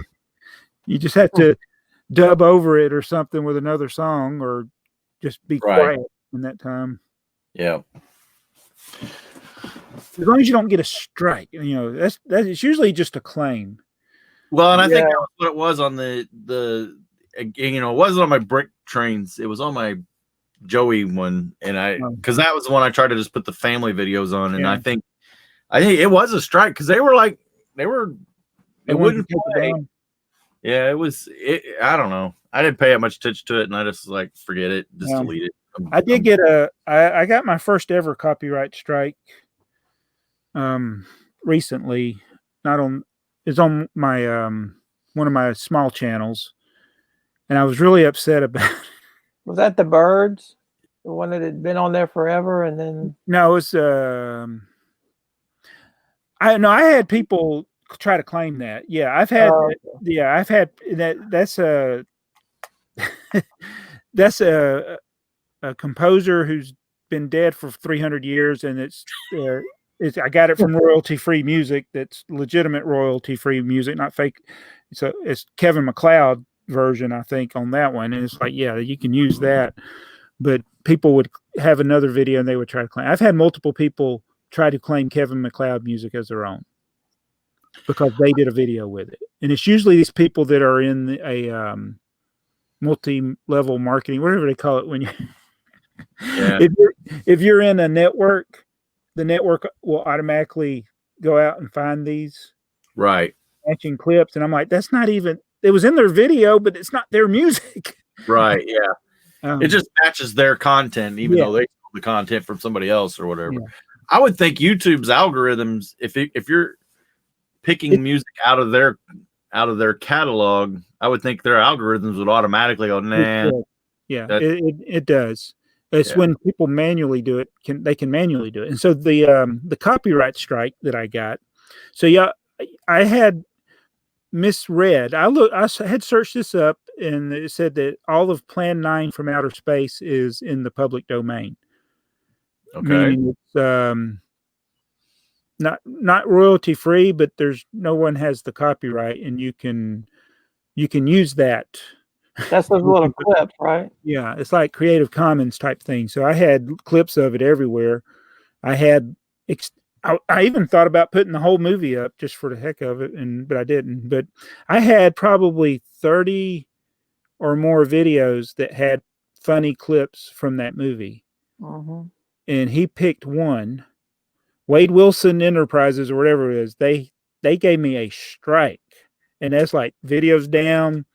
You just have to dub over it or something with another song, or just be quiet in that time. Yeah. As long as you don't get a strike, that's it's usually just a claim. Well, and I think that was what it was on the it wasn't on my BrickTrains. It was on my Joey one, and because that was the one I tried to just put the family videos on, and I think it was a strike because they wouldn't play. Yeah, I don't know. I didn't pay that much attention to it, and I just forget it, just delete it. I did get I got my first ever copyright strike recently. It's on my one of my small channels, and I was really upset about it. Was that the birds? The one that had been on there forever, and then no, it's I had people try to claim that. Yeah, I've had that's a composer who's been dead for 300 years, and it's I got it from royalty-free music. That's legitimate royalty-free music, not fake. So it's Kevin MacLeod version, I think, on that one, and it's you can use that, but people would have another video and they would try to claim. I've had multiple people try to claim Kevin MacLeod music as their own because they did a video with it, and it's usually these people that are in a multi-level marketing, whatever they call it, when you if you're in a network, the network will automatically go out and find these matching clips, and I'm like, that's not even, it was in their video, but it's not their music. Right. Yeah. It just matches their content, even though they stole the content from somebody else or whatever. Yeah. I would think YouTube's algorithms, if you're picking music out of their catalog, I would think their algorithms would automatically go, nah. Yeah, it does. It's when people manually do it, they can manually do it. And so the copyright strike that I got, so I had misread. I had searched this up, and it said that all of Plan 9 from outer space is in the public domain. Okay. Meaning it's not royalty free, but no one has the copyright, and you can use that. That's those little clips, right? Yeah, it's like Creative Commons type thing. So I had clips of it everywhere. I had I even thought about putting the whole movie up just for the heck of it, but I didn't. But I had probably 30 or more videos that had funny clips from that movie. Mm-hmm. And he picked one. Wade Wilson Enterprises or whatever it is, they gave me a strike. And that's like videos down,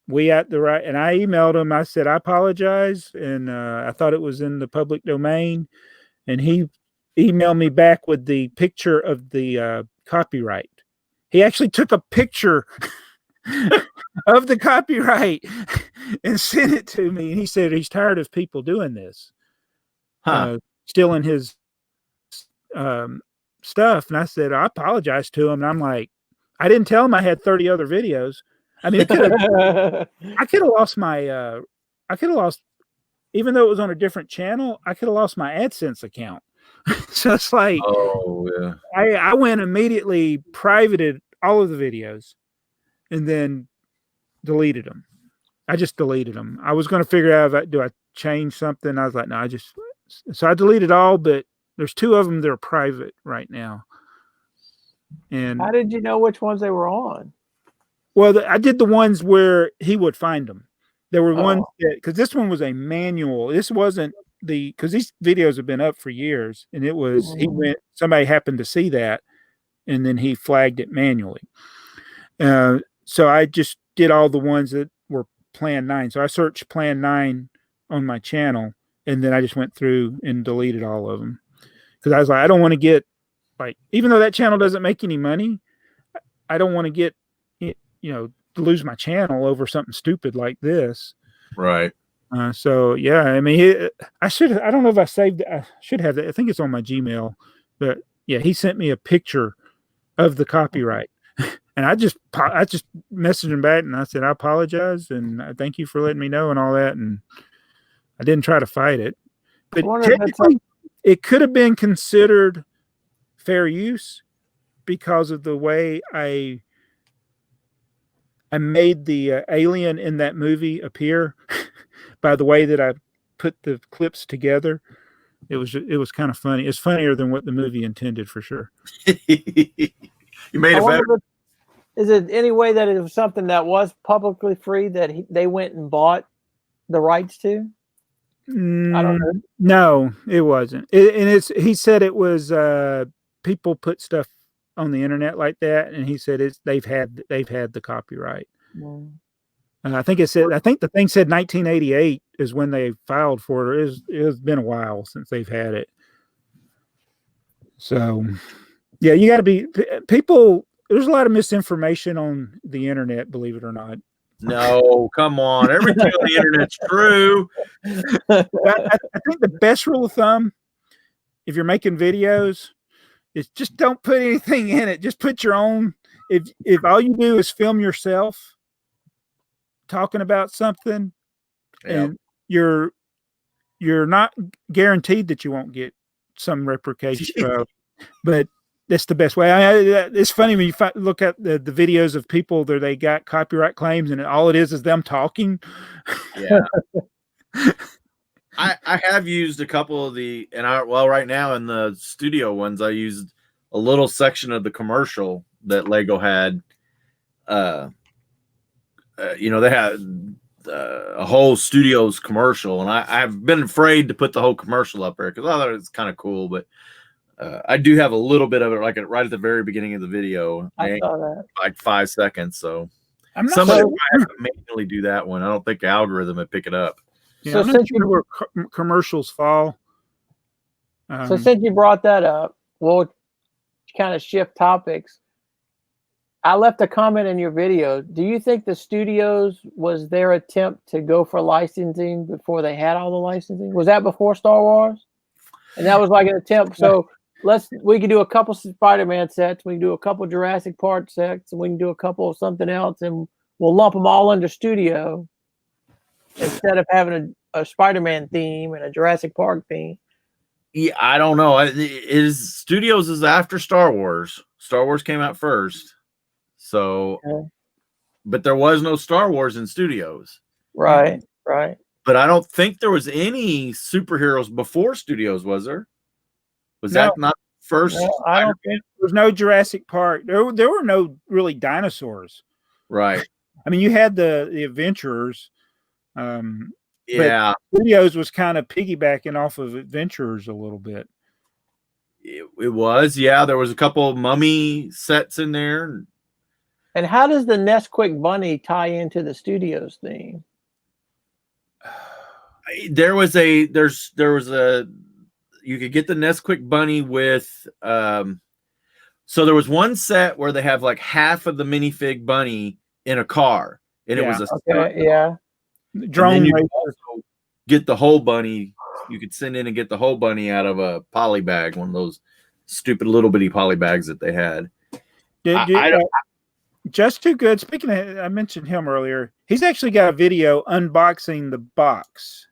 we at the right. And I emailed him. I said, I apologize. And I thought it was in the public domain. And he emailed me back with the picture of the copyright. He actually took a picture of the copyright and sent it to me. And he said he's tired of people doing this, stealing his stuff. And I said, I apologize to him. And I'm like, I didn't tell him I had 30 other videos. I mean, I could have lost my, even though it was on a different channel, I could have lost my AdSense account. So it's like, I went immediately privated all of the videos and then deleted them. I just deleted them. I was going to figure out, do I change something? I was like, no, so I deleted all, but there's 2 of them that are private right now. And how did you know which ones they were on? Well, I did the ones where he would find them. There were ones that, because this one was a manual. This wasn't because these videos have been up for years, and it was somebody happened to see that, and then he flagged it manually. So I just did all the ones that were Plan 9. So I searched Plan 9 on my channel, and then I just went through and deleted all of them because I was like, I don't want to get even though that channel doesn't make any money, I don't want to get lose my channel over something stupid like this. Right. So yeah, I mean, I don't know if I saved it. I should have that. I think it's on my Gmail, but yeah, he sent me a picture of the copyright, and I just messaged him back and I said, I apologize and thank you for letting me know and all that. And I didn't try to fight it, but technically it could have been considered fair use because of the way I I made the alien in that movie appear by the way that I put the clips together. It was kind of funny. It's funnier than what the movie intended, for sure. You made it better. Is it any way that it was something that was publicly free that they went and bought the rights to? I don't know. No, it wasn't. He said it was people put stuff on the internet like that, and he said they've had the copyright. I think the thing said 1988 is when they filed for it. It's been a while since they've had it. So, yeah, you got to be people. There's a lot of misinformation on the internet, believe it or not. No, come on. Everything on the internet's true. I think the best rule of thumb, if you're making videos, is just don't put anything in it. Just put your own. If all you do is film yourself talking about something, and you're not guaranteed that you won't get some repercussion, but that's the best way. It's funny when you look at the videos of people that they got copyright claims, and all it is them talking. Yeah. I have used a couple of right now in the studio ones, I used a little section of the commercial that Lego had. They had a whole studio's commercial, and I've been afraid to put the whole commercial up there because I thought it was kind of cool, but I do have a little bit of it, like right at the very beginning of the video. I saw that. Like 5 seconds. So somebody might have to manually do that one. I don't think the algorithm would pick it up. Yeah, so since where commercials fall. So since you brought that up, we'll kind of shift topics. I left a comment in your video. Do you think the studios was their attempt to go for licensing before they had all the licensing? Was that before Star Wars? And that was like an attempt. So we could do a couple Spider-Man sets, we can do a couple Jurassic Park sets, and we can do a couple of something else, and we'll lump them all under studio instead of having a Spider-Man theme and a Jurassic Park theme. Yeah, I don't know. Studios is after Star Wars. Star Wars came out first. So, but there was no Star Wars in studios. Right. But I don't think there was any superheroes before studios, was there? Was that not first? No, I don't think there was no Jurassic Park. There were no really dinosaurs. Right. I mean, you had the Adventurers. Yeah. Studios was kind of piggybacking off of Adventurers a little bit. It was. Yeah, there was a couple of Mummy sets in there. And how does the Nesquik Bunny tie into the studios theme? There was a you could get the Nesquik Bunny with so there was one set where they have like half of the minifig bunny in a car, and it was a drone. You also get the whole bunny. You could send in and get the whole bunny out of a poly bag, one of those stupid little bitty poly bags that they had. Just Too Good. Speaking of, I mentioned him earlier. He's actually got a video unboxing the box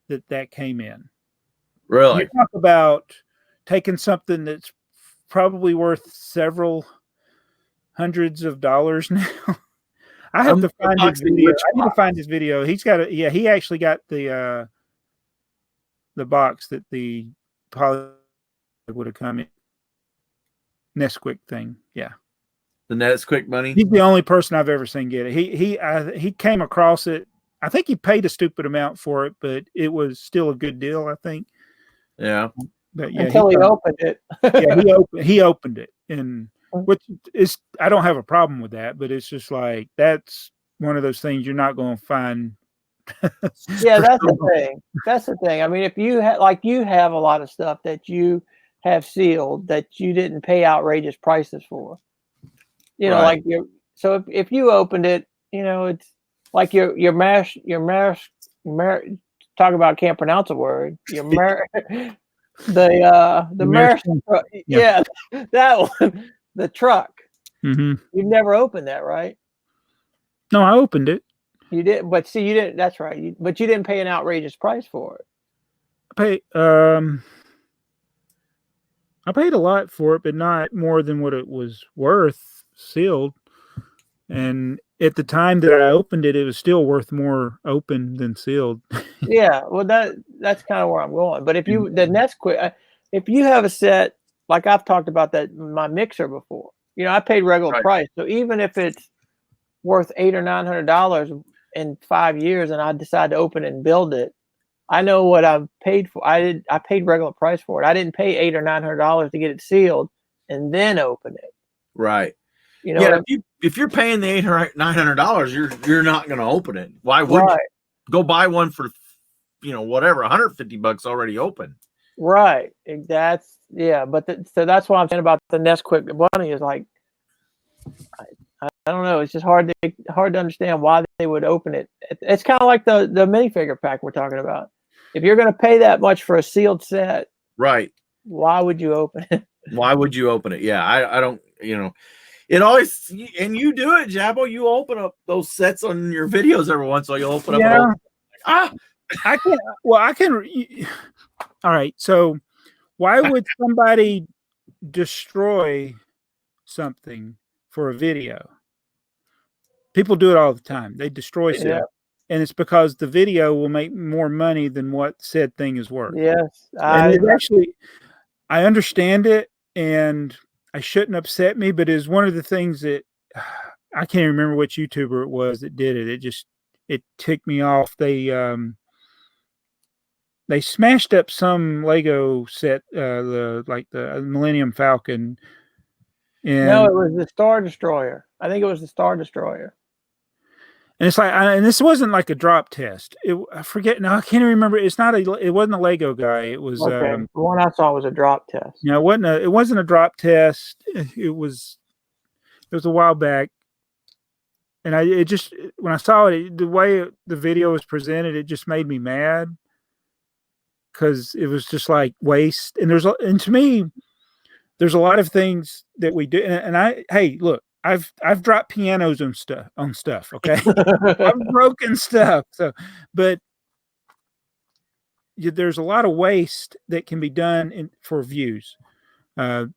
that came in. Really? You talk about taking something that's probably worth several hundreds of dollars now. I have to find his video. I need to find his video. He's got he actually got the box that the poly would have come in. Nesquik thing. Yeah. The Nesquik Bunny. He's the only person I've ever seen get it. He came across it. I think he paid a stupid amount for it, but it was still a good deal, I think. Yeah. But yeah, until he opened it. he opened it, and which is, I don't have a problem with that, but it's just like that's one of those things you're not going to find. Yeah, that's the thing. That's the thing. I mean, if you you have a lot of stuff that you have sealed that you didn't pay outrageous prices for. Right. So if you opened it, it's like your mash, talk about can't pronounce a word. Your the mash, yeah, that one, the truck. Mm-hmm. You've never opened that, right? No, I opened it. You did, but see, you didn't. That's right. But you didn't pay an outrageous price for it. I paid a lot for it, but not more than what it was worth sealed. And at the time that I opened it, it was still worth more open than sealed. Yeah, well, that's kind of where I'm going. But if you the Nesquik, if you have a set like I've talked about that my mixer before, I paid regular price. So even if it's worth $800 or $900 in 5 years, and I decide to open it and build it, I know what I've paid for. I paid regular price for it. I didn't pay $800 or $900 to get it sealed and then open it. Right. If you're paying the $800, $900, you're not going to open it. Why would you go buy one for whatever $150 already open? Right. That's so that's what I'm saying about the Nesquik bunny is like I don't know. It's just hard to understand why they would open it. It's kind of like the minifigure pack we're talking about. If you're going to pay that much for a sealed set, right? Why would you open it? Why would you open it? Yeah, I don't. It always, and you do it, Jabbo. You open up those sets on your videos every once in a while. You open up. I can. Well, I can. All right. So, why would somebody destroy something for a video? People do it all the time. They destroy stuff, and it's because the video will make more money than what said thing is worth. Yes, I understand it, and I shouldn't upset me, but it's one of the things that I can't remember which YouTuber it was that did it. It ticked me off. They smashed up some Lego set, the Millennium Falcon. And no, it was the Star Destroyer. I think it was the Star Destroyer. And it's like, and this wasn't like a drop test. I forget. No, I can't even remember. It wasn't a Lego guy. It was the one I saw was a drop test. No, it wasn't a drop test. It was a while back. And when I saw it, the way the video was presented, it just made me mad because it was just like waste. And to me, there's a lot of things that we do. Hey, look, I've dropped pianos on stuff. Okay. I've broken stuff. But there's a lot of waste that can be done for views.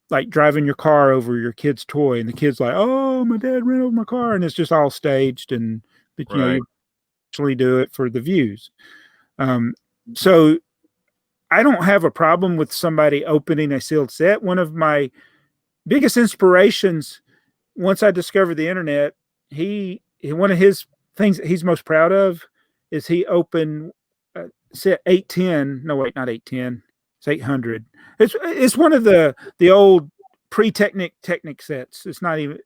Like driving your car over your kid's toy and the kid's like, oh, my dad ran over my car, and it's just all staged, but you actually do it for the views. So I don't have a problem with somebody opening a sealed set. One of my biggest inspirations, once I discovered the internet, one of his things that he's most proud of is he opened set 810. No, wait, not 810. It's 800. It's one of the old pre-Technic sets. It's not even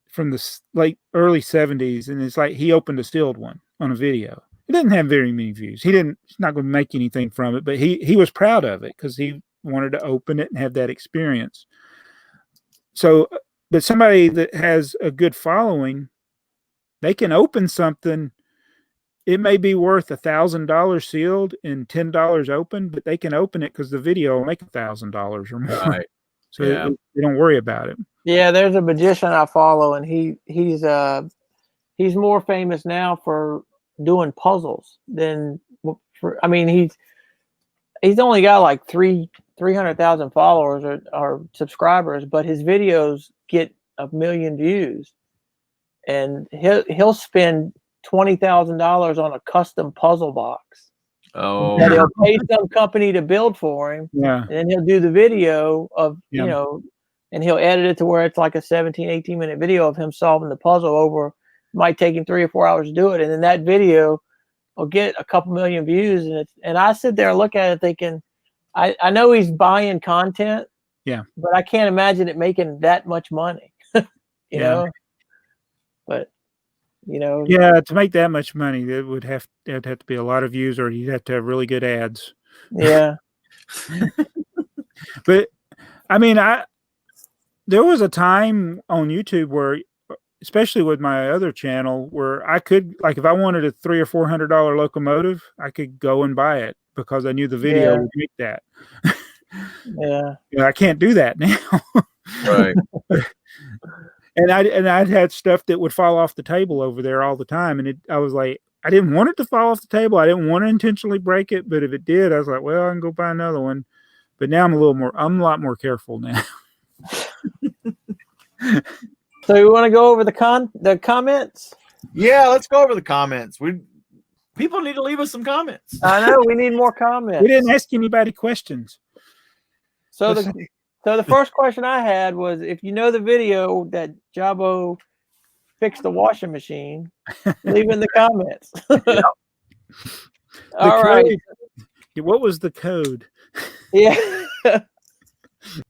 from the early 70s, and it's like he opened a sealed one on a video. It didn't have very many views. He's not going to make anything from it, but he was proud of it because he wanted to open it and have that experience. So, but somebody that has a good following, they can open something. It may be worth $1,000 sealed and $10 open, but they can open it because the video will make $1,000 or more. Right. So they don't worry about it. Yeah, there's a magician I follow, and he's more famous now for doing puzzles than for. I mean, he's only got like 300,000 followers or subscribers, but his videos get 1 million views, and he'll spend $20,000 on a custom puzzle box. Oh, that he'll pay some company to build for him. Yeah. And then he'll do the video of, and he'll edit it to where it's like a 17, 18-minute video of him solving the puzzle over, might take him 3 or 4 hours to do it. And then that video will get a couple million views. And I sit there and look at it thinking, I know he's buying content, but I can't imagine it making that much money, you know? But, to make that much money, it'd have to be a lot of views, or you'd have to have really good ads. Yeah. But I mean, there was a time on YouTube where, especially with my other channel, where I could, like, if I wanted a $300 or $400 locomotive, I could go and buy it because I knew the video would make that. I can't do that now. Right. And I'd had stuff that would fall off the table over there all the time, and I was like, I didn't want it to fall off the table. I didn't want to intentionally break it, but if it did, I was like, well, I can go buy another one. But now I'm a lot more careful now. So you want to go over the comments? Yeah, let's go over the comments. People need to leave us some comments. I know we need more comments. We didn't ask anybody questions. So the first question I had was, if you know the video that Jabo fixed the washing machine, leave in the comments. All right. What was the code? Yeah.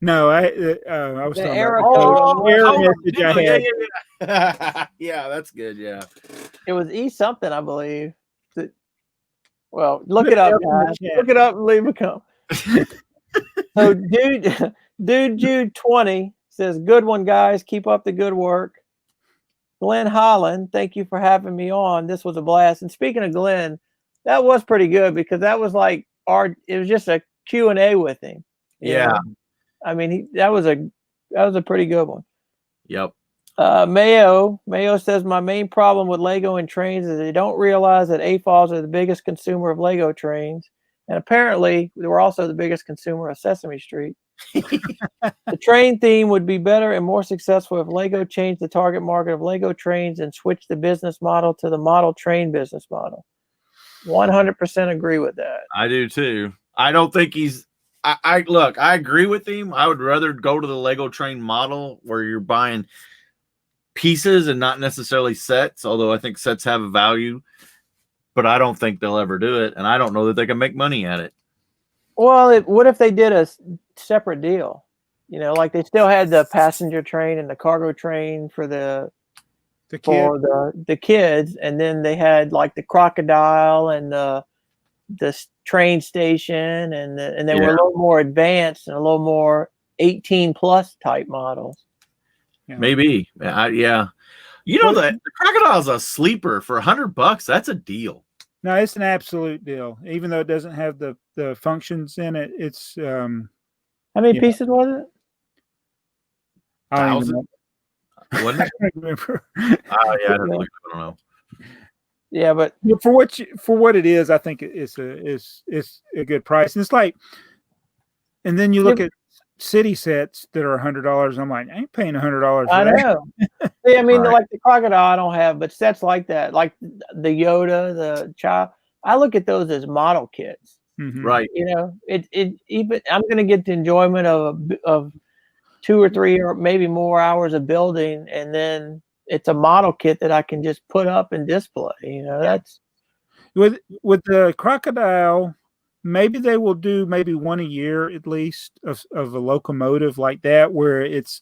No, I was The talking error about code. error message I had. Yeah. Yeah, that's good. Yeah. It was E something, I believe. Well, look it up, guys. Look it up and leave a comment. So, dude, Jude 20 says, "Good one, guys. Keep up the good work." Glenn Holland, thank you for having me on. This was a blast. And speaking of Glenn, that was pretty good because that was like it was just a Q&A with him. Yeah. I mean, that was a pretty good one. Yep. Mayo says, my main problem with Lego and trains is they don't realize that AFoOLs are the biggest consumer of Lego trains. And apparently, they were also the biggest consumer of Sesame Street. The train theme would be better and more successful if Lego changed the target market of Lego trains and switched the business model to the model train business model. 100% agree with that. I do too. I don't think he's. I agree with him. I would rather go to the Lego train model where you're buying pieces and not necessarily sets, although I think sets have a value, but I don't think they'll ever do it, and I don't know that they can make money at it. Well, what if they did a separate deal? You know, like they still had the passenger train and the cargo train for the kids, and then they had like the crocodile and the train station, and they were a little more advanced and a little more 18+ type models. Yeah. Maybe. Yeah. You know, the crocodile's a sleeper for $100. That's a deal. No, it's an absolute deal. Even though it doesn't have the functions in it, it's how many pieces was it? I don't even know. Wasn't it? I don't remember. Oh yeah, I don't know. Yeah, but for what it is, I think it's a good price. And it's like, and then you look at city sets that are $100. I'm like, I ain't paying $100. I know. See, I mean, like the crocodile, I don't have, but sets like that, like the Yoda, the child, I look at those as model kits. Mm-hmm. Right. You know, even I'm going to get the enjoyment of 2 or 3 or maybe more hours of building, and then it's a model kit that I can just put up and display. You know, that's with the crocodile. Maybe they will do maybe one a year at least of a locomotive like that, where it's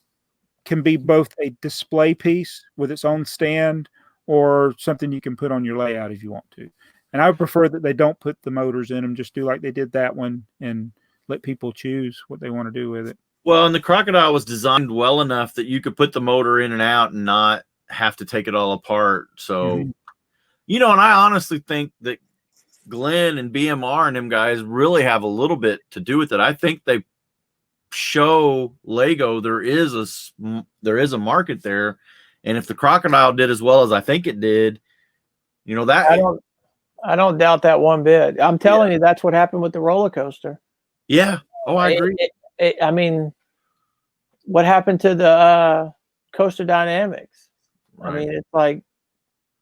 can be both a display piece with its own stand or something you can put on your layout if you want to. And I would prefer that they don't put the motors in them, just do like they did that one and let people choose what they want to do with it. Well, and the crocodile was designed well enough that you could put the motor in and out and not have to take it all apart. So, you know, and I honestly think that Glenn and BMR and them guys really have a little bit to do with it. I think they show Lego there is a market there, and if the crocodile did as well as I think it did, you know, that I don't doubt that one bit. I'm telling you, that's what happened with the roller coaster. Yeah. Oh, I agree. I mean, what happened to the Coaster Dynamics? Right. I mean, it's like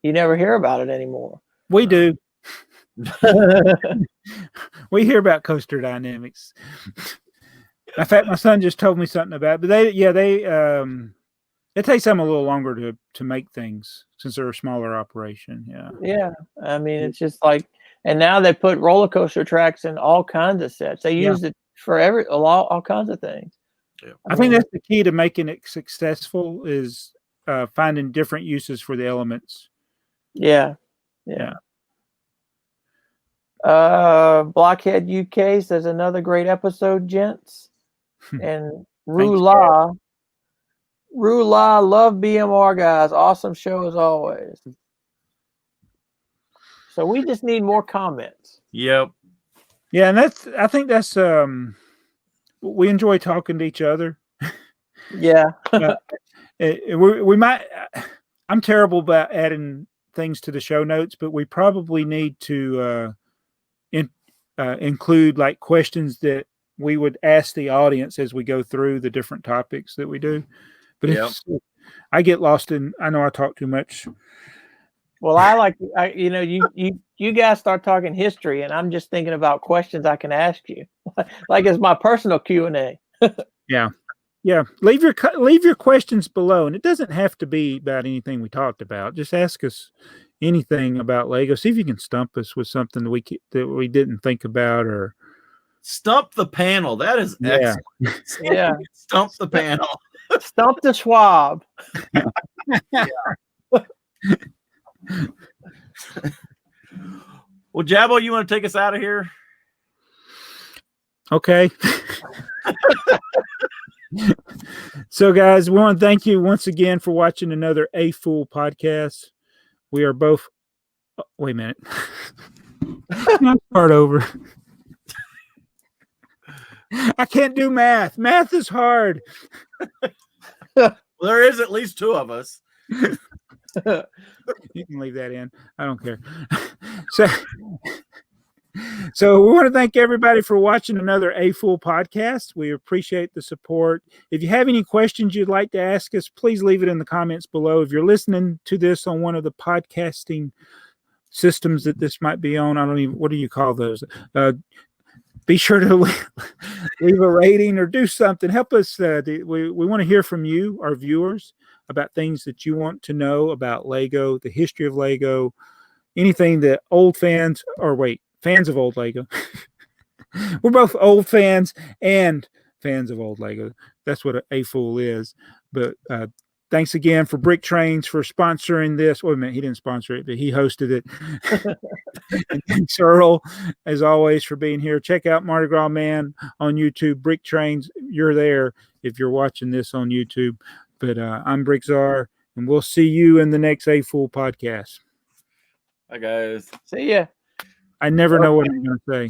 you never hear about it anymore. We do. We hear about Coaster Dynamics. In fact, my son just told me something about it. But it takes them a little longer to make things since they're a smaller operation. Yeah. I mean, it's just like, and now they put roller coaster tracks in all kinds of sets. They use it for all kinds of things. Yeah. I think that's the key to making it successful is finding different uses for the elements. Yeah. Blockhead UK says another great episode, gents. And Rula, love BMR guys. Awesome show as always. So we just need more comments. Yep. Yeah, and I think that's we enjoy talking to each other. Yeah. We might. I'm terrible about adding things to the show notes, but we probably need to include like questions that we would ask the audience as we go through the different topics that we do, But I get lost in. I know I talk too much. Well, you guys start talking history, and I'm just thinking about questions I can ask you, like it's my personal Q&A. Yeah. Leave your questions below, and it doesn't have to be about anything we talked about. Just ask us anything about Lego. See if you can stump us with something that we didn't think about, or Stump the Panel. That is excellent. Yeah. Stump the Panel. Stump the Schwab. Well, Jabbo, you want to take us out of here? Okay. So, guys, we want to thank you once again for watching another AFoOL podcast. We are both. Oh, wait a minute. Start over. I can't do math. Math is hard. Well, there is at least two of us. You can leave that in. I don't care. So we want to thank everybody for watching another AFoOL podcast. We appreciate the support. If you have any questions you'd like to ask us, please leave it in the comments below. If you're listening to this on one of the podcasting systems that this might be on, what do you call those? Be sure to leave a rating or do something. Help us. We want to hear from you, our viewers, about things that you want to know about Lego, the history of Lego, anything that fans of old Lego. We're both old fans and fans of old Lego. That's what AFoOL is. But thanks again for BrickTrains for sponsoring this. Wait a minute, he didn't sponsor it, but he hosted it. And thanks, Earl, as always, for being here. Check out Mardi Gras Man on YouTube. BrickTrains, you're there if you're watching this on YouTube. But I'm BrickTsar, and we'll see you in the next AFoOL podcast. Bye, guys. See ya. I never know what I'm going to say.